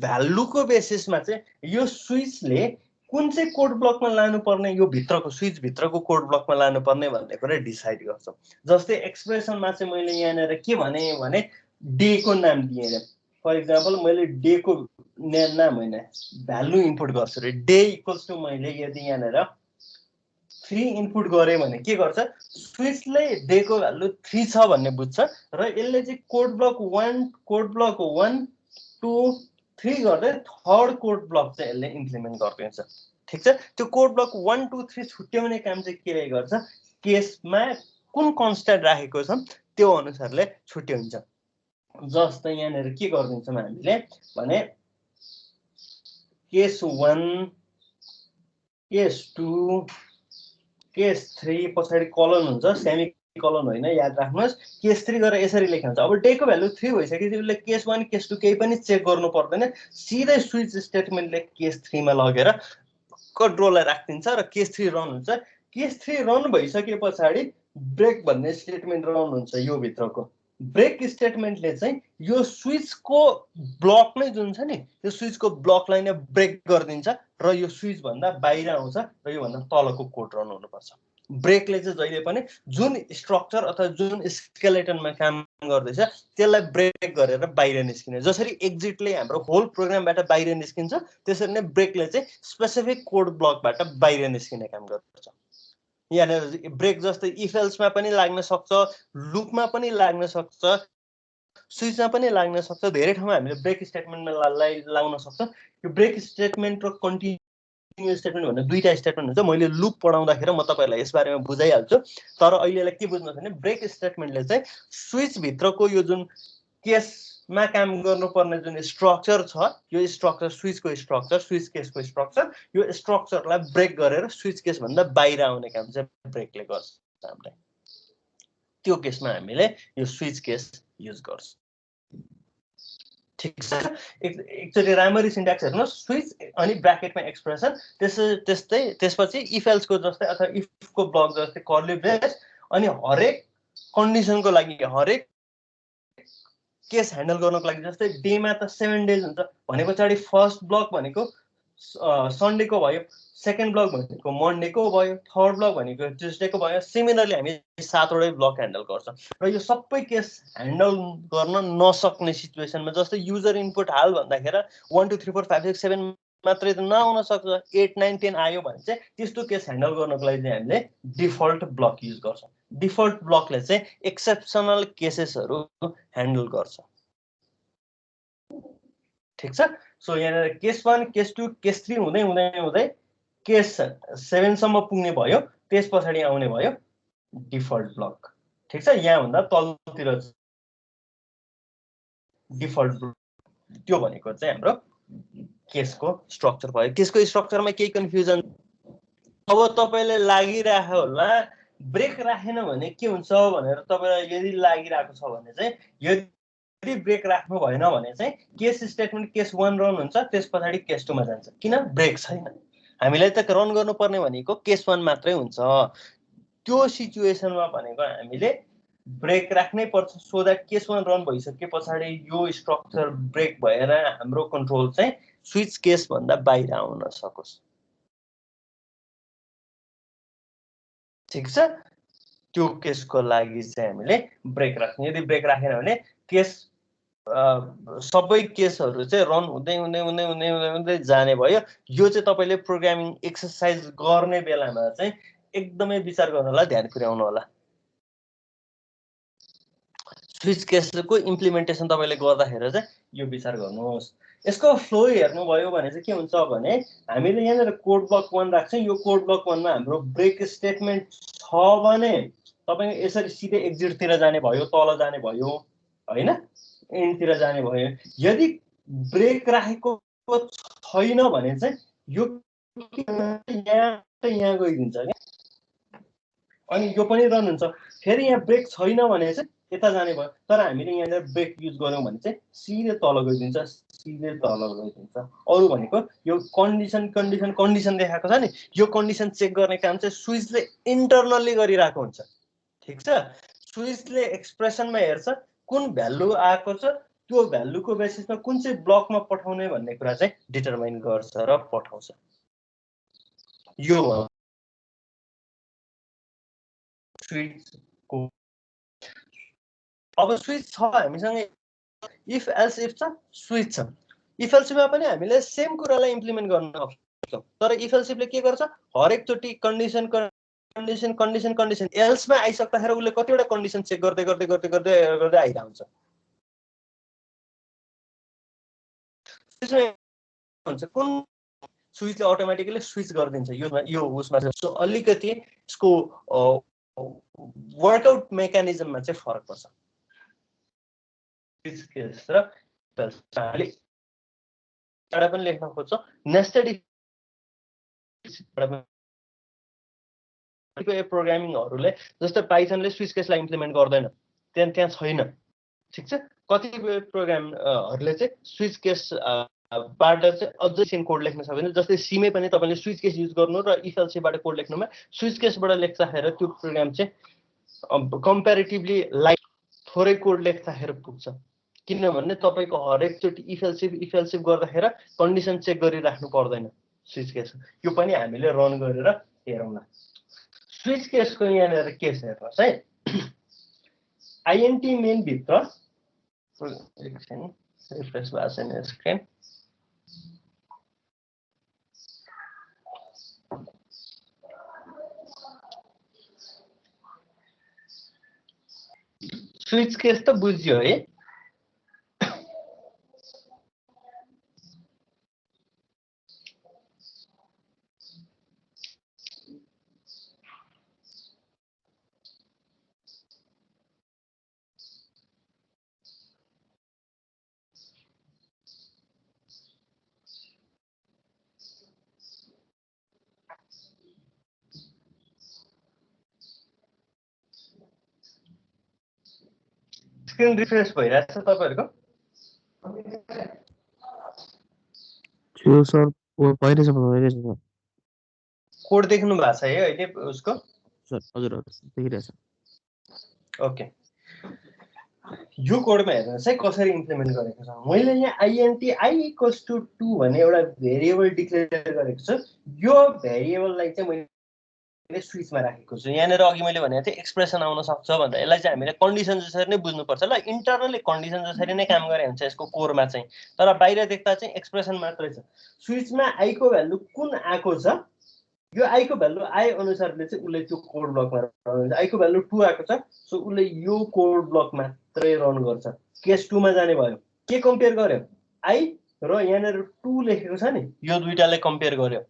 भ्यालुको बेसिसमा चाहिँ यो स्विचले कुन चाहिँ कोड ब्लकमा लानुपर्ने, यो भित्रको स्विच भित्रको कोड ब्लकमा लानुपर्ने भन्ने कुरा डिसाइड गर्छ। जस्तै एक्सप्रेसनमा चाहिँ मैले यहाँनिर के भने डेको नाम दिएँ। फर इक्जाम्पल मैले डेको नाम होइन भ्यालु इनपुट गर्छु रे। डे इक्वल्स टु मैले यदि यहाँनिर 3 इनपुट गरेँ भने के गर्छ स्विचले डेको भ्यालु 3 छ भन्ने बुझ्छ र यसले चाहिँ कोड ब्लक 1 2 3 गर्दै थर्ड कोड ब्लक चाहिँ यसले इम्प्लिमेन्ट गरिदिन्छ। ठिक छ। त्यो कोड ब्लक 1 2 3 छुट्याउने काम चाहिँ के गर्छ केसमा कुन कन्स्ट्यान्ट राखेको छ त्यो अनुसारले छुट्याउँछ। जस्तै यहाँनिर के गरिदिन्छौँ हामीले भने केस 1 केस 2 केस 3 पछाडि कलन हुन्छ, सेमी कलन होइन, याद राख्नुहोस्। केस 3 गरेर यसरी लेख्या हुन्छ। अब डेको भ्यालु 3 भइसकेपछि उसले केस 1 केस 2 केही पनि चेक गर्नु पर्दैन, सिधै स्विच स्टेटमेन्टले केस 3 मा लगेर कन्ट्रोललाई राखिदिन्छ र केस 3 रन हुन्छ। केस 3 रन भइसके पछाडि ब्रेक भन्ने स्टेटमेन्ट रन हुन्छ। यो भित्रको ब्रेक स्टेटमेन्टले चाहिँ यो स्विचको ब्लक नै जुन छ नि त्यो स्विचको ब्लकलाई नै ब्रेक गरिदिन्छ र यो स्विच भन्दा बाहिर आउँछ र यो भन्दा तलको कोड रन हुनुपर्छ। ब्रेकले चाहिँ जहिले पनि जुन स्ट्रक्चर अथवा जुन स्केलेटनमा काम गर्दैछ त्यसलाई ब्रेक गरेर बाहिर निस्किने, जसरी एक्जिटले हाम्रो होल प्रोग्रामबाट बाहिर निस्किन्छ त्यसरी नै ब्रेकले चाहिँ स्पेसिफिक कोड ब्लकबाट बाहिर निस्किने काम गर्छ। यहाँनिर ब्रेक जस्तै इफ एल्समा पनि लाग्न सक्छ, लुपमा पनि लाग्न सक्छ, स्विचमा पनि लाग्न सक्छ, धेरै ठाउँमा हामीले ब्रेक स्टेटमेन्टमा लाउन सक्छ। यो ब्रेक स्टेटमेन्ट र कन्टिन्यू स्टेटमेन्ट भन्ने दुईटा स्टेटमेन्ट हुन्छ। मैले लुप पढाउँदाखेरि म तपाईँहरूलाई यसबारेमा बुझाइहाल्छु, तर अहिलेलाई के बुझ्नु छ भने ब्रेक स्टेटमेन्टले चाहिँ स्विच भित्रको यो जुन केसमा काम गर्नुपर्ने जुन स्ट्रक्चर छ यो स्ट्रक्चर स्विचको स्ट्रक्चर स्विच केसको स्ट्रक्चर यो स्ट्रक्चरलाई ब्रेक गरेर स्विच केस भन्दा बाहिर आउने काम चाहिँ ब्रेकले गर्छ हामीलाई। त्यो केसमा हामीले यो स्विच केस युज गर्छ। ठिक छ। एकचोटि राम्ररी सिन्ट्याक्स हेर्नुहोस्, स्विच अनि ब्राकेटमा एक्सप्रेसन, त्यसपछि इफ एल्सको जस्तै अथवा इफको ब्लक जस्तै कर्ली ब्रेस अनि हरेक कन्डिसनको लागि हरेक केस ह्यान्डल गर्नको लागि जस्तै डेमा त 7 डेज हुन्छ भने पछाडि फर्स्ट ब्लक भनेको सन्डेको भयो, सेकेन्ड ब्लक भनेको मन्डेको भयो, थर्ड ब्लक भनेको ट्युसडेको भयो। सिमिलरली हामी 7 वटै ब्लक ह्यान्डल गर्छ र यो सबै केस ह्यान्डल गर्न नसक्ने सिचुएसनमा जस्तै युजर इनपुट हाल भन्दाखेरि 1 2 3 4 5 6 7 मात्रै त नआउन सक्छ, 8 9 10 आयो भने चाहिँ त्यस्तो केस ह्यान्डल गर्नको लागि चाहिँ हामीले डिफल्ट ब्लक युज गर्छौँ। डिफल्ट ब्लकले चाहिँ एक्सेप्सनल केसेसहरू ह्यान्डल गर्छ। ठिक छ। सो यहाँनिर केस 1 केस 2 केस 3 हुँदै हुँदै हुँदै केस 7 सम्म पुग्ने भयो, त्यस पछाडि आउने भयो डिफल्ट ब्लक। ठिक छ। यहाँ भन्दा तलतिर डिफल्ट ब्लक, त्यो भनेको चाहिँ हाम्रो केसको स्ट्रक्चर भयो। केसको स्ट्रक्चरमा केही कन्फ्युजन अब तपाईलाई लागिरहेको होला ब्रेक राखेन भने के हुन्छ भनेर तपाईलाई यदि लागिरहेको छ भने चाहिँ यदि ब्रेक राख्नु भएन भने चाहिँ केस स्टेटमेन्ट केस 1 रन हुन्छ, त्यस पछाडि केस 2 मा जान्छ। किन ब्रेक छैन, हामीलाई त रन गर्नुपर्ने भनेको केस 1 मात्रै हुन्छ। त्यो सिचुएसनमा भनेको हामीले ब्रेक राख्नै पर्छ सो दैट केस 1 रन भइसके पछाडि यो स्ट्रक्चर ब्रेक भएर हाम्रो कन्ट्रोल चाहिँ स्विच केस भन्दा बाहिर आउन सकोस्। ठिक छ। त्यो केसको लागि चाहिँ हामीले ब्रेक राख्ने। यदि ब्रेक राखेन भने केस सबै केसहरू चाहिँ रन हुँदै हुँदै हुँदै हुँदै हुँदै हुँदै जाने भयो। यो चाहिँ तपाईले प्रोग्रामिङ एक्सरसाइज गर्ने बेलामा चाहिँ एकदमै विचार गर्नु होला, ध्यान पुर्याउनु होला। स्विच केसको इम्प्लिमेन्टेसन तपाईले गर्दाखेरि चाहिँ यो विचार गर्नुहोस्। यसको फ्लो हेर्नुभयो भने चाहिँ के हुन्छ भने हामीले यहाँनिर कोड ब्लक 1 राख्छौँ। यो कोड ब्लक 1 मा हाम्रो ब्रेक स्टेटमेन्ट छ भने तपाईको यसरी सिधै एक्जिटतिर जाने भयो, तल जाने भयो हैन एन्डतिर जाने भयो। यदि ब्रेक राखेको छैन भने चाहिँ यो यहाँ गइदिन्छ क्या, अनि यो पनि रन हुन्छ। फेरि यहाँ ब्रेक छैन भने चाहिँ यता जाने भयो, तर हामीले यहाँनिर ब्रेक युज गऱ्यौँ भने चाहिँ सिधै तल गइदिन्छ, सिधै तल गइदिन्छ। अरू भनेको यो कन्डिसन कन्डिसन कन्डिसन देखाएको छ नि, यो कन्डिसन चेक गर्ने काम चाहिँ स्विचले इन्टरनल्ली गरिरहेको हुन्छ। ठिक छ, स्विचले एक्सप्रेसनमा हेर्छ कुन भ्यालु आएको छ, त्यो भ्यालुको बेसिसमा कुन चाहिँ ब्लकमा पठाउने भन्ने कुरा चाहिँ डिटरमाइन गर्छ र पठाउँछ। यो स्विचको अब स्विच छ हामीसँग, इफ एल्स इफ छ, स्विच छ। इफ एल्समा पनि हामीले सेम कुरालाई इम्प्लिमेन्ट गर्न सक्छौँ, तर इफ एल्सले के गर्छ, हरेकचोटि कन्डिसन कन्डिसन कन्डिसन कन्डिसन एल्समा आइसक्दाखेरि उसले कतिवटा कन्डिसन चेक गर्दै गर्दै गर्दै गर्दै गर्दै आइरहेको हुन्छ। कुन स्विचले अटोमेटिकली स्विच गरिदिन्छ यो उसमा। सो अलिकति यसको वर्कआउट मेकानिजममा चाहिँ फरक पर्छ। र पनि लेख्न खोज्छ नेस्टेड प्रोग्रामिङहरूले, जस्तै पाइथनले स्विच केसलाई इम्प्लिमेन्ट गर्दैन, त्यहाँ छैन। ठिक छ, कतिपय प्रोग्रामहरूले चाहिँ स्विच केस बाट चाहिँ अझै सेम कोड लेख्न सक्दैन। जस्तै सीमै पनि तपाईँले स्विच केस युज गर्नु र इफ एल्सबाट कोड लेख्नुमा स्विच केसबाट लेख्दाखेरि त्यो प्रोग्राम चाहिँ कम्पेरिटिभली लाइट थोरै कोड लेख्दाखेरि पुग्छ, किनभने तपाईँको हरेकचोटि इफ एल्सिफ गर्दाखेरि कन्डिसन चेक गरिराख्नु पर्दैन स्विच केस। यो पनि हामीले रन गरेर हेरौँला। स्विच केसको यहाँनिर केस हेर्नुहोस् है, आइएनटी मेन भित्र रिफ्रेस भएको छैन स्क्रिन। स्विच केस त बुझ्यो है, स्क्रिन रिफ्रेस भइरहेछ तपाईहरुको? त्यो सर भइरहेछ सर। कोड देख्नु भएको छ है अहिले उसको? सर हजुर देखिरहेछ। ओके, यो कोडमा हेर्नुहोस् है कसरी इम्प्लिमेन्ट गरेको छ। मैले यहाँ आइएनटी आई इक्वल्स टु 2 भन्ने एउटा भेरिएबल डिक्लेयर गरेको छु। यो भेरिएबललाई चाहिँ मैले स्विचमा राखेको छु। यहाँनिर अघि मैले भनेको थिएँ एक्सप्रेसन आउन सक्छ भन्दा यसलाई चाहिँ हामीले कन्डिसन जसरी नै बुझ्नुपर्छ। ल इन्टरनली कन्डिसन जसरी नै काम गरे हुन्छ यसको कोरमा चाहिँ, तर बाहिर देख्दा चाहिँ एक्सप्रेसन मात्रै छ। स्विचमा आई को भ्यालु कुन आएको छ, यो आई को भ्यालु आए अनुसारले चाहिँ उसले त्यो कोड ब्लकमा रन गर्छ। आई को भ्यालु 2 आएको छ, सो उसले यो कोड ब्लक मात्रै रन गर्छ। केस 2 मा जाने भयो, के कम्पेयर गर्यो, आई र यहाँनिर 2 लेखेको छ नि, यो दुईटाले कम्पेयर गर्यो।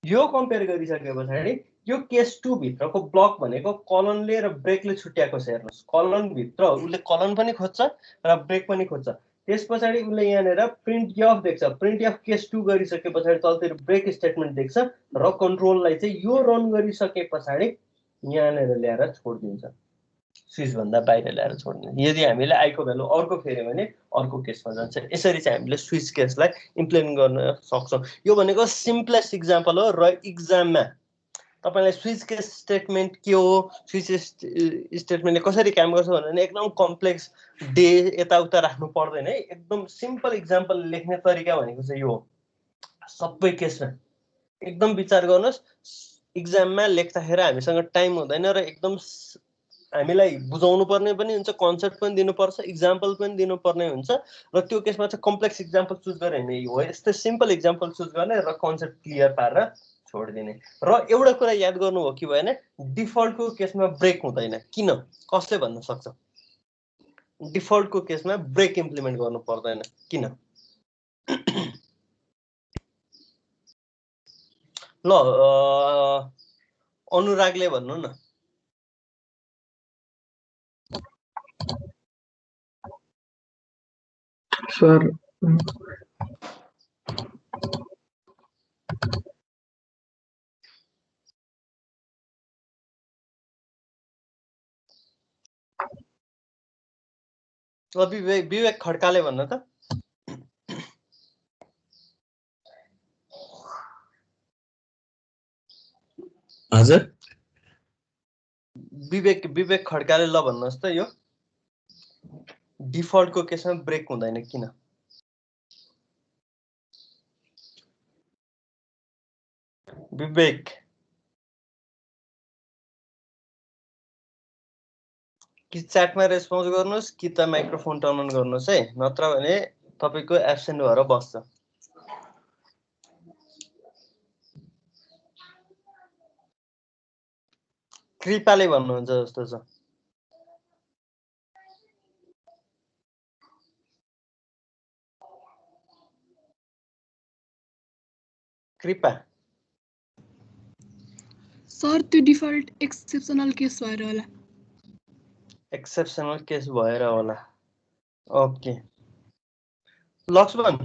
यो कम्पेयर गरिसके पछाडि यो केस 2 भित्रको ब्लक भनेको कलनले र ब्रेकले छुट्याएको छ। हेर्नुहोस्, कलन भित्र उसले कलन पनि खोज्छ र ब्रेक पनि खोज्छ। त्यस पछाडि उसले यहाँनिर प्रिन्ट एफ देख्छ, प्रिन्ट एफ केस 2 गरिसके पछाडि तलतिर ब्रेक स्टेटमेन्ट देख्छ र कन्ट्रोललाई चाहिँ यो रन गरिसके पछाडि यहाँनिर ल्याएर छोडिदिन्छ, स्विच भन्दा बाहिर ल्याएर छोड्ने। यदि हामीले आई को भ्यालु अर्को फेर्यो भने अर्को केसमा जान्छ। यसरी चाहिँ हामीले स्विच केसलाई इम्प्लिमेन्ट गर्न सक्छौँ। यो भनेको सिम्पलेस्ट इक्जाम्पल हो र इक्जाममा तपाईलाई स्विच केस स्टेटमेन्ट के हो, स्विच स्टेटमेन्टले कसरी काम गर्छ भनेर एकदम कम्प्लेक्स डे यताउता राख्नु पर्दैन है। एकदम सिम्पल इक्जाम्पल लेख्ने तरिका भनेको चाहिँ यो हो। सबै केसमा एकदम विचार गर्नुहोस्, इक्जाममा लेख्दाखेरि हामीसँग टाइम हुँदैन र एकदम हामीलाई बुझाउनु पर्ने पनि हुन्छ, कन्सेप्ट पनि दिनुपर्छ, इक्जाम्पल पनि दिनुपर्ने हुन्छ र त्यो केसमा चाहिँ कम्प्लेक्स इक्जाम्पल चुज गरे भने हो यस्तै सिम्पल इक्जाम्पल चुज गर्ने र कन्सेप्ट क्लियर पारेर छोडिदिने। र एउटा कुरा याद गर्नु हो कि भएन, डिफल्टको केसमा ब्रेक हुँदैन। किन, कसले भन्न सक्छ? डिफल्टको केसमा ब्रेक इम्प्लिमेन्ट गर्नु पर्दैन किन? ल अनुरागले भन्नु न। सर विवेक खड्काले भन्न त हजुर विवेक खड्काले ल भन्नुहोस् त यो डिफल्टको केसमा ब्रेक हुँदैन किन? विवेक कि च्याटमा रेस्पोन्स गर्नुहोस् कि त माइक्रोफोन टर्न अन गर्नुहोस् है, नत्र भने तपाईको एब्सेन्ट भएर बस्छ। कृपाले भन्नुहुन्छ जस्तो छ। कृपा सर त्यो डिफल्ट एक्सेप्सनल केस भएर होला। एक्सेप्सनल केस भएर होला। ओके लक्ष्मण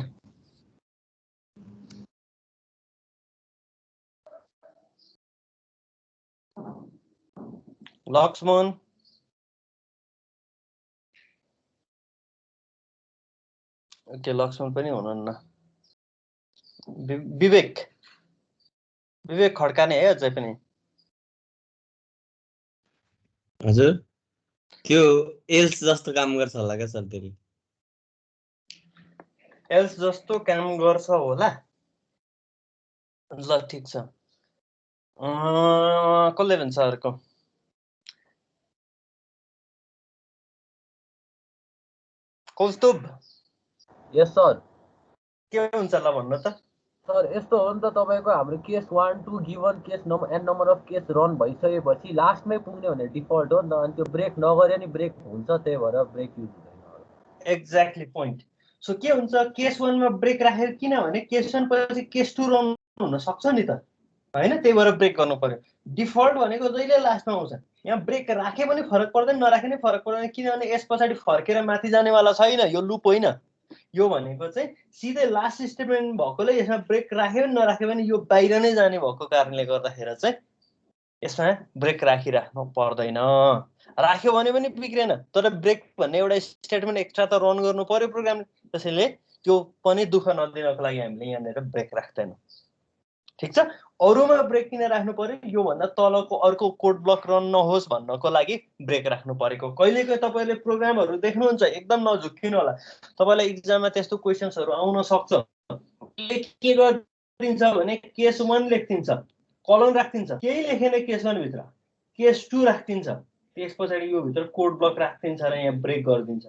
ओके लक्ष्मण पनि हुनुहुन्न। विवेक खड्काने है अझै पनि? हजुर त्यो एल्स जस्तो काम गर्छ होला क्या सर? त्यसले एल्स जस्तो काम गर्छ होला। ल ठिक छ। कसले भन्छ अर्को? कौस्तुभ यस सर। के हुन्छ ल भन्नु त? सर यस्तो हो नि त, तपाईँको हाम्रो case 1 2 given case n number of case run भइसकेपछि लास्टमै पुग्ने भने डिफल्ट हो नि त, अनि त्यो ब्रेक नगरे नि ब्रेक हुन्छ, त्यही भएर ब्रेक युज हुँदैन। Exactly point. सो के हुन्छ केस 1 मा ब्रेक राखेर, किनभने केस 1 पछि केस 2 रन हुन सक्छ नि त, हैन? त्यही भएर ब्रेक गर्नु पर्यो। डिफल्ट भनेको जहिले लास्टमा आउँछ। यहाँ ब्रेक राखे पनि फरक पर्दैन, नराखे पनि फरक पर्दैन, किनभने यस पछाडि फर्केर माथि जानेवाला छैन। यो लुप होइन। यो भनेको चाहिँ सिधै लास्ट स्टेटमेन्ट भएकोले यसमा ब्रेक राख्यो पनि नराख्यो पनि यो बाहिर नै जाने भएको कारणले गर्दाखेरि चाहिँ यसमा ब्रेक राखिराख्नु पर्दैन। राख्यो भने पनि बिग्रेन, तर ब्रेक भन्ने एउटा स्टेटमेन्ट एक्स्ट्रा त रन गर्नु पर्यो प्रोग्रामले। त्यसैले त्यो पनि दुःख नदिनको लागि हामीले यहाँनिर ब्रेक राख्दैनौँ। ठिक छ। अरूमा ब्रेक किन राख्नु पर्यो? योभन्दा तलको अर्को कोड ब्लक रन नहोस् भन्नको लागि ब्रेक राख्नु परेको। कहिलेकाहीँ तपाईँले प्रोग्रामहरू देख्नुहुन्छ, एकदम नझुक्किनु होला। तपाईँलाई इक्जाममा त्यस्तो क्वेसन्सहरू आउन सक्छ। के गरिदिन्छ भने केस 1 लेखिदिन्छ, कलन राखिदिन्छ, केही लेखेन केस 1 भित्र, केस 2 राखिदिन्छ, त्यस पछाडि यो भित्र कोड ब्लक राखिदिन्छ र यहाँ ब्रेक गरिदिन्छ।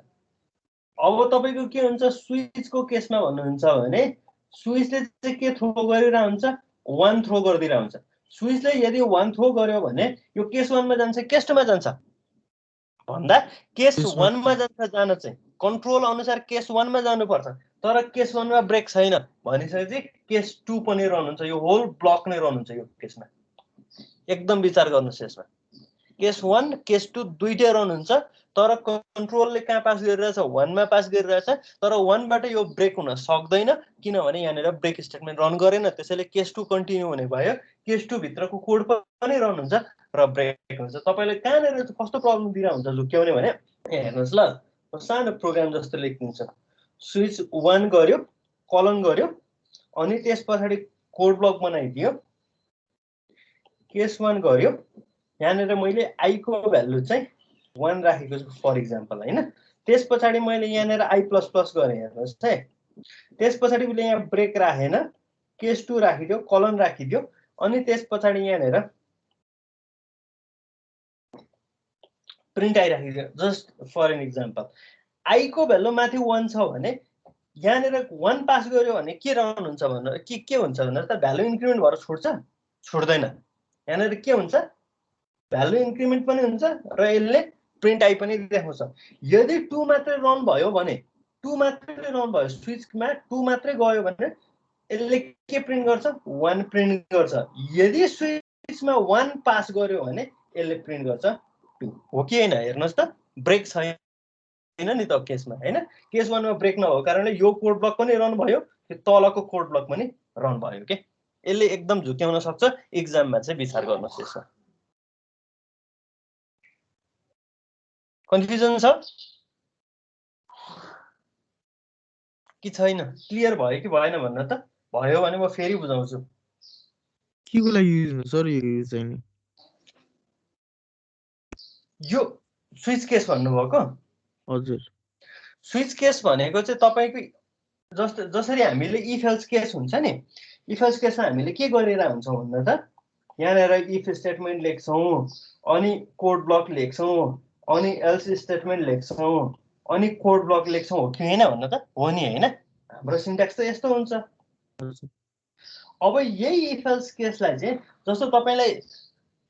अब तपाईँको के हुन्छ स्विचको केसमा भन्नुहुन्छ भने स्विचले चाहिँ के थ्रो गरिरहेको हुन्छ? 1 थ्रो गरिदिरहेको हुन्छ। स्विचले यदि 1 थ्रो गर्यो भने यो केस 1 मा जान्छ केस 2 मा जान्छ भन्दा केस 1 मा जान चाहिँ कन्ट्रोल अनुसार केस 1 मा जानुपर्छ, तर केस 1 मा ब्रेक छैन भनिसकेपछि केस 2 पनि रन हुन्छ। यो होल ब्लक नै रन हुन्छ यो केसमा। एकदम विचार गर्नुहोस् यसमा। केस 1 केस 2 दुईटै रन हुन्छ, तर कन्ट्रोलले कहाँ पास गरिरहेछ? 1 मा पास गरिरहेछ, तर 1 बाट यो ब्रेक हुन सक्दैन, किनभने यहाँनिर ब्रेक स्टेटमेन्ट रन गरेन। त्यसैले केस 2 कन्टिन्यू हुने भयो। केस 2 भित्रको कोड पनि रन हुन्छ र ब्रेक हुन्छ। तपाईँले कहाँनिर कस्तो प्रब्लम दिइरहेको हुन्छ झुक्क्याउने भने हेर्नुहोस् ल, सानो प्रोग्राम जस्तो लेखिदिन्छ। स्विच 1 गर्यो, कलन गर्यो, अनि त्यस पछाडि कोड ब्लक बनाइदियो, केस 1 गर्यो। यहाँनिर मैले आई को भ्यालु चाहिँ 1 राखेको छु फर इक्जाम्पल, हैन? त्यस पछाडि मैले यहाँनिर आई प्लस प्लस गरेँ, हेर्नुहोस् है। त्यस पछाडि मैले यहाँ ब्रेक राखेन, केस 2 राखिदियो, कलन राखिदियो, अनि त्यस पछाडि यहाँनिर प्रिन्ट आई राखिदियो। Just for an example, i को भ्यालु माथि 1 छ भने यहाँनिर 1 पास गर्यो भने के रन हुन्छ भन्नु? के हुन्छ भन्दा त भ्यालु इन्क्रिमेन्ट भएर छोड्दैन। यहाँनिर के हुन्छ? भ्यालु इन्क्रिमेन्ट पनि हुन्छ र यसले प्रिन्ट आई पनि देखाउँछ। यदि 2 मात्रै रन भयो भने, 2 मात्रै रन भयो, स्विचमा 2 मात्रै गयो भने यसले के प्रिन्ट गर्छ? 1 प्रिन्ट गर्छ। यदि स्विचमा 1 पास गर्यो भने यसले प्रिन्ट गर्छ 2। हो कि हैन? हेर्नुहोस् त, ब्रेक छैन नि त केसमा हैन केस 1 मा ब्रेक नभएको कारणले यो कोड ब्लक पनि रन भयो त्यो तलको कोड ब्लक पनि रन भयो के यसले एकदम झुक्याउन सक्छ एक्जाममा चाहिँ विचार गर्नुहोस् यसमा कन्फ्युजन छ कि छैन क्लियर भयो कि भएन भन्न त भयो भने म फेरि बुझाउँछु केको लागि युज हुन्छ सर यो युज चाहिँ नि यो स्विच केस भन्नुभएको हजुर स्विच केस भनेको चाहिँ तपाईको जसरी हामीले इफ एल्स केस हुन्छ नि इफ एल्स केसमा हामीले के गरेर हुन्छौँ भन्दा त यहाँनिर इफ स्टेटमेन्ट लेख्छौँ अनि कोड ब्लक लेख्छौँ अनि एल्स स्टेटमेन्ट लेख्छौँ अनि कोड ब्लक लेख्छौँ हो कि हैन भन्न त हो नि हैन हाम्रो सिन्ट्याक्स त यस्तो हुन्छ अब यही इफ एल्स केसलाई चाहिँ जस्तो तपाईलाई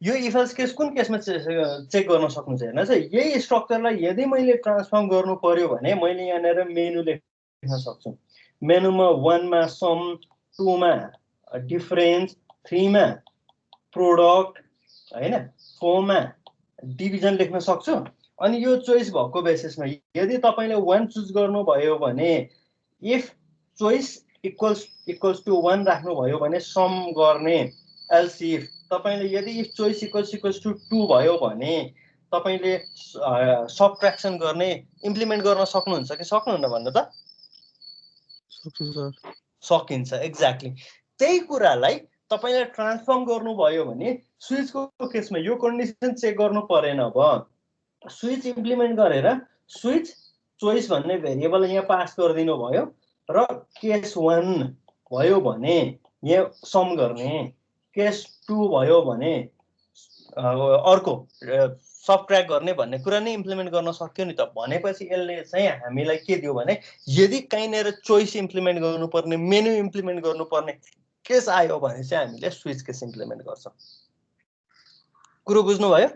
यो इफ एल्स केस कुन केसमा चेक गर्न सक्नुहुन्छ हेर्नुहोस् है यही स्ट्रक्चरलाई यदि मैले ट्रान्सफर्म गर्नु पर्यो भने मैले यहाँनिर मेनु लेख्न सक्छु मेनुमा 1 मा सम 2 मा डिफरेन्स 3 मा प्रोडक्ट हैन 4 मा डिभिजन लेख्न सक्छु अनि यो चोइस भएको बेसिसमा यदि तपाईले 1 चुज गर्नु भयो भने इफ चोइस इक्वल्स टु 1 राख्नु भयो भने सम गर्ने एल्स इफ तपाईले यदि इफ चोइस इक्वल्स टु 2 भयो भने तपाईले सबट्र्याक्सन गर्ने इम्प्लिमेन्ट गर्न सक्नुहुन्छ कि सक्नुहुन्न भन्नु त सक्छु सर सकिन्छ एक्ज्याक्टली त्यही कुरालाई तपाईले ट्रान्सफर्म गर्नुभयो भने स्विचको केसमा यो कन्डिसन चेक गर्नु परेन अब स्विच इम्प्लिमेन्ट गरेर स्विच चोइस भन्ने भेरिएबल यहाँ पास गरिदिनु भयो र केस 1 भयो भने यहाँ सम गर्ने केस 2 भयो भने अर्को सबट्र्याक्ट गर्ने भन्ने कुरा नै इम्प्लिमेन्ट गर्न सक्यो नि त भनेपछि यसले चाहिँ हामीलाई के दियो भने यदि कहीँनिर चोइस इम्प्लिमेन्ट गर्नुपर्ने मेनु इम्प्लिमेन्ट गर्नुपर्ने केस आयो भने चाहिँ हामीले स्विच केस इम्प्लिमेन्ट गर्छौँ कुरो बुझ्नुभयो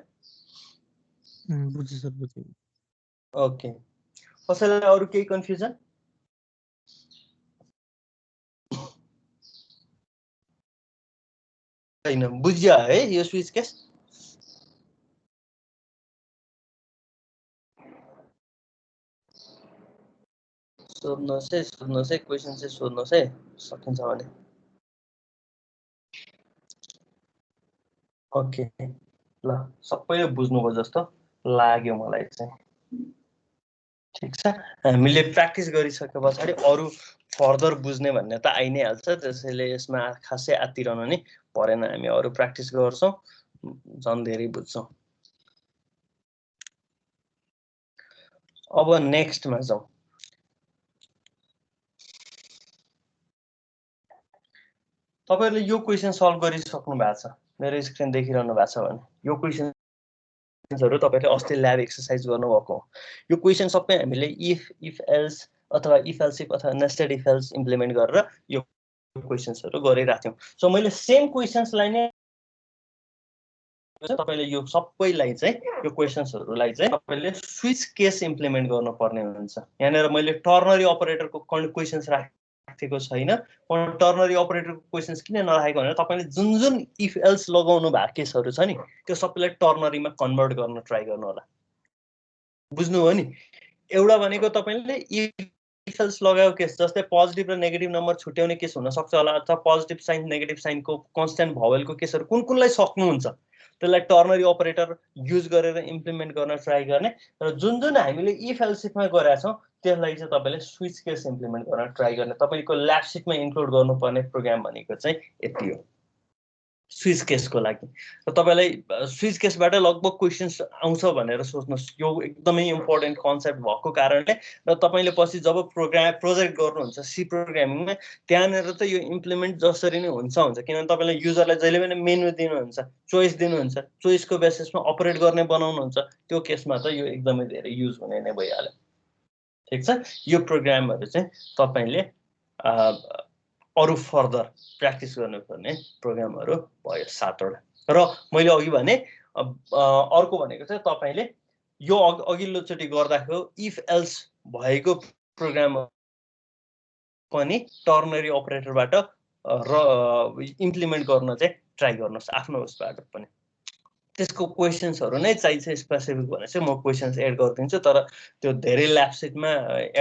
बुझेँ सर बुझेँ ओके कसैलाई अरू केही कन्फ्युजन छैन बुझ्यो है यो स्विच केस सोध्नुहोस् है क्वेसन चाहिँ सोध्नुहोस् है सकिन्छ भने ओके ल सबैले बुझ्नुभयो जस्तो लाग्यो मलाई चाहिँ ठिक छ हामीले प्र्याक्टिस गरिसके पछाडि अरू फर्दर बुझ्ने भन्ने त आइ नै हाल्छ त्यसैले यसमा खासै आत्तिरहनु नि परेन हामी अरू प्र्याक्टिस गर्छौँ झन् धेरै बुझ्छौँ अब नेक्स्टमा जाउँ तपाईहरुले यो क्वेशन सल्भ गरिसक्नु भएको छ मेरो स्क्रिन देखिरहनु भएको छ भने यो क्वेशनहरु तपाईहरुले अस्ति ल्याब एक्सरसाइज गर्नुभएको हो यो क्वेशन सबै हामीले इफ एल्स अथवा इफ एल्स इफ अथवा नेस्टेड इफ एल्स इम्प्लिमेन्ट गरेर यो क्वेशन्सहरु गरिराख्यौं सो मैले सेम क्वेशन्सलाई नै तपाईले यो सबैलाई चाहिँ यो क्वेशन्सहरुलाई चाहिँ तपाईले स्विच केस इम्प्लिमेन्ट गर्नुपर्ने हुन्छ यहाँनेर मैले टर्नरी अपरेटरको क्वेशन्स राखेको छैन टर्नरी अपरेटरको क्वेशन्स किन नराखेको भने तपाईले जुन इफ एल्स लगाउनु भएको केसहरु छ नि त्यो सबैलाई टर्नरीमा कन्भर्ट गर्न ट्राई गर्नु होला बुझ्नु हो नि एउटा भनेको तपाईले इफ एल्स लगाएको केस जस्तै पोजिटिभ र नेगेटिभ नम्बर छुट्याउने केस हुन सक्छ होला अथवा पोजिटिभ साइन नेगेटिभ साइनको कन्स्ट्यान्ट भवेलको केसहरु कुनलाई सक्नुहुन्छ त्यसलाई टर्नरी अपरेटर युज गरेर इम्प्लिमेन्ट गर्न ट्राई गर्ने र जुन हामीले इफ एल्स इफमा गरेका छौं त्यसलाई चाहिँ तपाईले स्विच केस इम्प्लिमेन्ट गर्न ट्राई गर्ने तपाईको ल्याब सिटमा इन्क्लुड गर्नुपर्ने प्रोग्राम भनेको चाहिँ यति हो स्विच केसको लागि र तपाईलाई स्विच केसबाट लगभग क्वेशन्स आउँछ भनेर सोच्नुस् यो एकदमै इम्पोर्टेन्ट कन्सेप्ट भएको कारणले र तपाईले पछि जब प्रोजेक्ट गर्नुहुन्छ सी प्रोग्रामिङमा त्यहाँनेर त यो इम्प्लिमेन्ट जसरी नै हुन्छ किनभने तपाईले युजरलाई जहिले पनि मेनु दिनुहुन्छ चोइस दिनुहुन्छ चोइसको बेसिसमा अपरेट गर्ने बनाउनुहुन्छ त्यो केसमा त यो एकदमै धेरै युज हुने नै भइहाल्यो ठीक छ यो प्रोग्रामहरु चाहिँ तपाईले अरु फर्दर प्र्याक्टिस गर्नुपर्ने प्रोग्रामहरु भयो 7 वटा र मैले अघि भने अर्को भनेको चाहिँ तपाईले यो अघिल्लो चोटी गर्दाको इफ एल्स भएको प्रोग्राम पनि टर्नरी अपरेटरबाट र इम्प्लिमेन्ट गर्न चाहिँ ट्राई गर्नुस् आफ्नो उसबाट पनि त्यसको क्वेसन्सहरू नै चाहिन्छ स्पेसिफिक भने चाहिँ म क्वेसन्स एड गरिदिन्छु, तर त्यो धेरै ल्याबसिटमा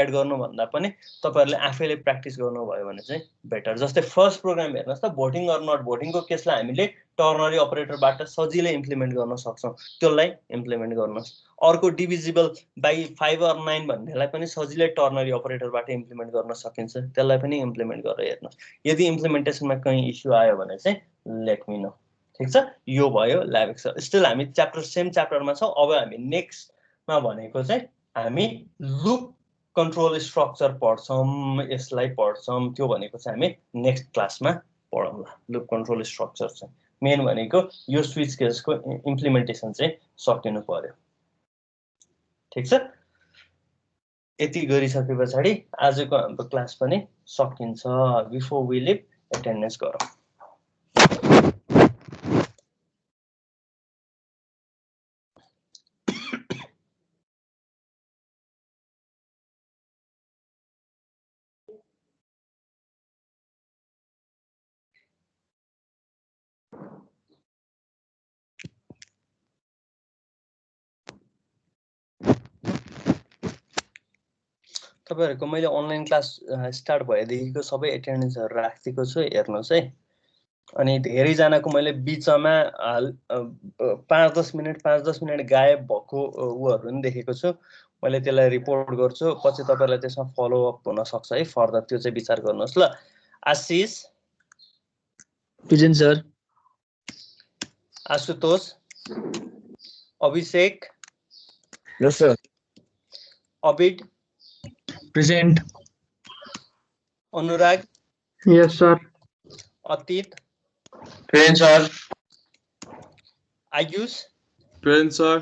एड गर्नुभन्दा पनि तपाईँहरूले आफैले प्र्याक्टिस गर्नुभयो भने चाहिँ बेटर। जस्तै फर्स्ट प्रोग्राम हेर्नुहोस् त, भोटिङ अर नट भोटिङको केसलाई हामीले टर्नरी अपरेटरबाट सजिलै इम्प्लिमेन्ट गर्न सक्छौँ, त्यसलाई इम्प्लिमेन्ट गर्नुहोस्। अर्को डिभिजिबल बाई 5 or 9 भन्नेलाई पनि सजिलै टर्नरी अपरेटरबाट इम्प्लिमेन्ट गर्न सकिन्छ, त्यसलाई पनि इम्प्लिमेन्ट गरेर हेर्नुहोस्। यदि इम्प्लिमेन्टेसनमा कहीँ इस्यु आयो भने चाहिँ लेट मी नो। ठिक छ, यो भयो ल्याबएक्स। स्टिल हामी सेम च्याप्टरमा छौँ। अब हामी नेक्स्टमा भनेको चाहिँ हामी लुप कन्ट्रोल स्ट्रक्चर पढ्छौँ, यसलाई पढ्छौँ। त्यो भनेको चाहिँ हामी नेक्स्ट क्लासमा पढौँला। लुप कन्ट्रोल स्ट्रक्चर चाहिँ मेन भनेको यो स्विच केसको इम्प्लिमेन्टेसन चाहिँ सकिनु पर्यो। ठिक छ, यति गरिसके पछाडि आजको हाम्रो क्लास पनि सकिन्छ। बिफोर वी लिभ एटेन्डेन्स गरौँ। तपाईहरुको मैले अनलाइन क्लास स्टार्ट भएदेखिको सबै एटेन्डेन्सहरु राखिदिएको छु, हेर्नुहोस् है। अनि धेरैजनाको मैले बिचमा 5-10 मिनेट गायब भएको उहरु पनि देखेको छु। मैले त्यसलाई रिपोर्ट गर्छु, पछि तपाईहरुलाई त्यसमा फलो अप हुन सक्छ है फर्दर, त्यो चाहिँ विचार गर्नुहोस् ल। आशिष प्रेजेन्ट सर। आशुतोष, अभिषेक यस सर। अबिड प्रेजेन्ट। अनुराग यस सर। अतीत present sir. Ayush present sir.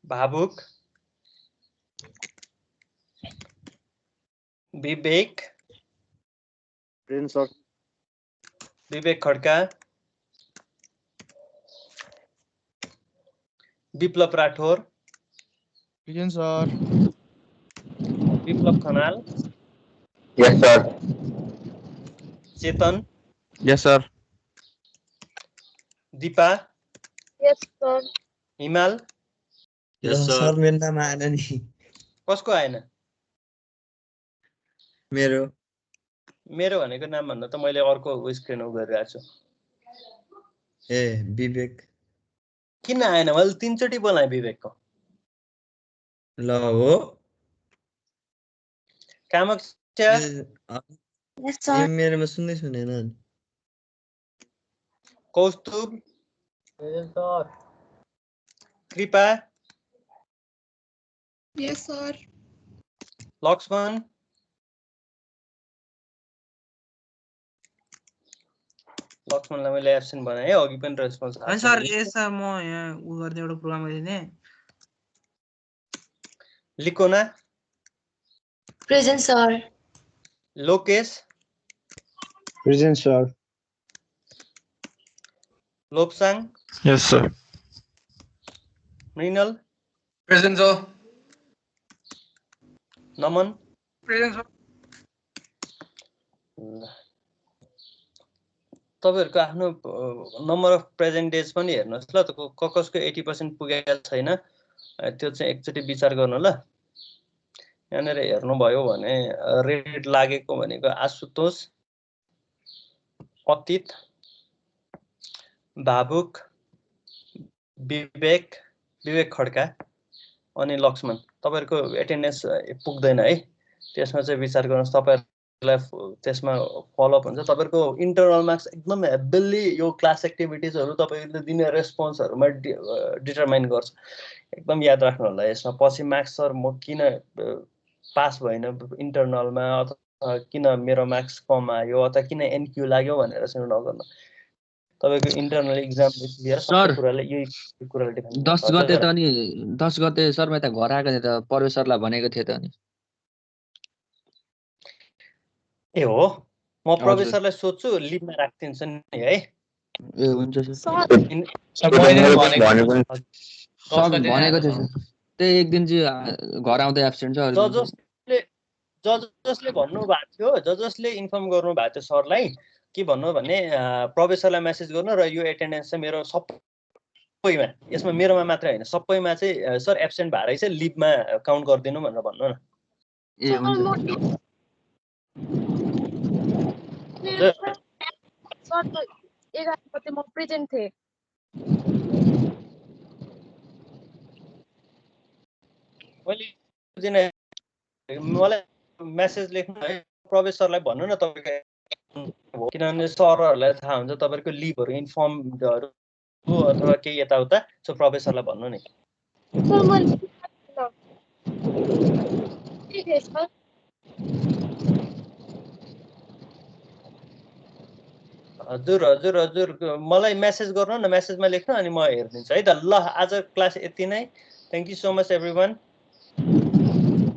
भावुक विवेक प्रेजेन्ट सर। विवेक खड्का विप्लव राठौर प्रेजेन्ट सर। विप्लव खनाल यस सर। चेतन यस सर। दिपा यस सर। हिमाल यस सर। सर मेरो नाम आएन नि। कसको आएन? मेरो मेरो भनेको नाम भन्दा त मैले अर्को स्क्रिन उ गरिरहेको छु। ए विवेक किन आएन? मैले 3 चोटि बोलाएँ विवेकको। ल हो कामक्षा यस सर। मेरोमा सुन्दै सुनेन नि। कौस्तुभ सर। कृपा यस सर। लक्ष्मण लक्ष्मणलाई मैले एब्सेन्ट बनाएँ, अघि पनि रेस्पोन्स होइन सर। यस सर, म यहाँ उ गर्ने एउटा प्रोग्राम गरिदिने। Likona present sir. Lokesh present sir. Lopsang yes sir. Mrinal present sir. Naman present sir. तपाईहरुको आफ्नो नम्बर अफ प्रेजेन्ट डेज पनि हेर्नुहोस् ल। कसको 80% पुगेको छैन त्यो चाहिँ एकचोटि विचार गर्नु ल। यहाँनिर हेर्नुभयो भने रेड लागेको भनेको आशुतोष, अतीत, भावुक, विवेक खड्का अनि लक्ष्मण। तपाईहरुको एटेन्डेन्स पुग्दैन है, त्यसमा चाहिँ विचार गर्नुहोस्। तपाईहरुलाई त्यसमा फलोअप हुन्छ। तपाईहरुको इन्टरनल मार्क्स एकदम हेभिली यो क्लास एक्टिभिटिजहरु तपाईहरुले दिने रेस्पोन्सहरुमा डिटरमाइन गर्छ। एकदम याद राख्नु होला यसमा। पछि मार्क्स सर म किन पास भएन इन्टरनलमा, अथवा किन मेरो मार्क्स कम आयो, अथवा किन एनक्यू लाग्यो भनेर चाहिँ नगर्नु। तपाईको इन्टरनल एक्जाम लिएर सबै कुराले यही कुराले डिफाइन 10 गते त नि 10 गते सर म त घर आएको थिएँ त, परवेश सरलाई भनेको थिएँ त नि। ए हो, म प्रोफेसरलाई सोध्छु, लिभमा राखिदिन्छु नि है। ए हुन्छ सर। सर मैले भनेको सर भनेको थिएँ सर। त्यही एक दिन चाहिँ घर आउँदै एब्सेन्ट छ। जसले भन्नु भएको थियो, जसले इन्फर्म गर्नु भएको थियो सरलाई, के भन्नु भने प्रोफेसरलाई मेसेज गर्नु र यो एटेन्डेन्स चाहिँ मेरो सबै सबैमा, यसमा मेरोमा मात्रै होइन सबैमा चाहिँ सर एब्सेन्ट भएर चाहिँ लिभमा काउन्ट गरिदिनु भनेर भन्नु न। ए हुन्छ सर 11 गते म प्रेजेन्ट थिएँ। मलाई मेसेज लेख्नु है प्रवेश सरलाई भन्नु न तपाईँको, किनभने सरहरूलाई थाहा हुन्छ तपाईँको लिभहरू इन्फर्महरू अथवा केही यताउता, सो प्रवेश सरलाई भन्नु नि। हजुर हजुर हजुर मलाई मेसेज गर्नु न, मेसेजमा लेख्नु अनि म हेरिदिन्छु है त। ल आज क्लास यति नै। Thank you so much everyone.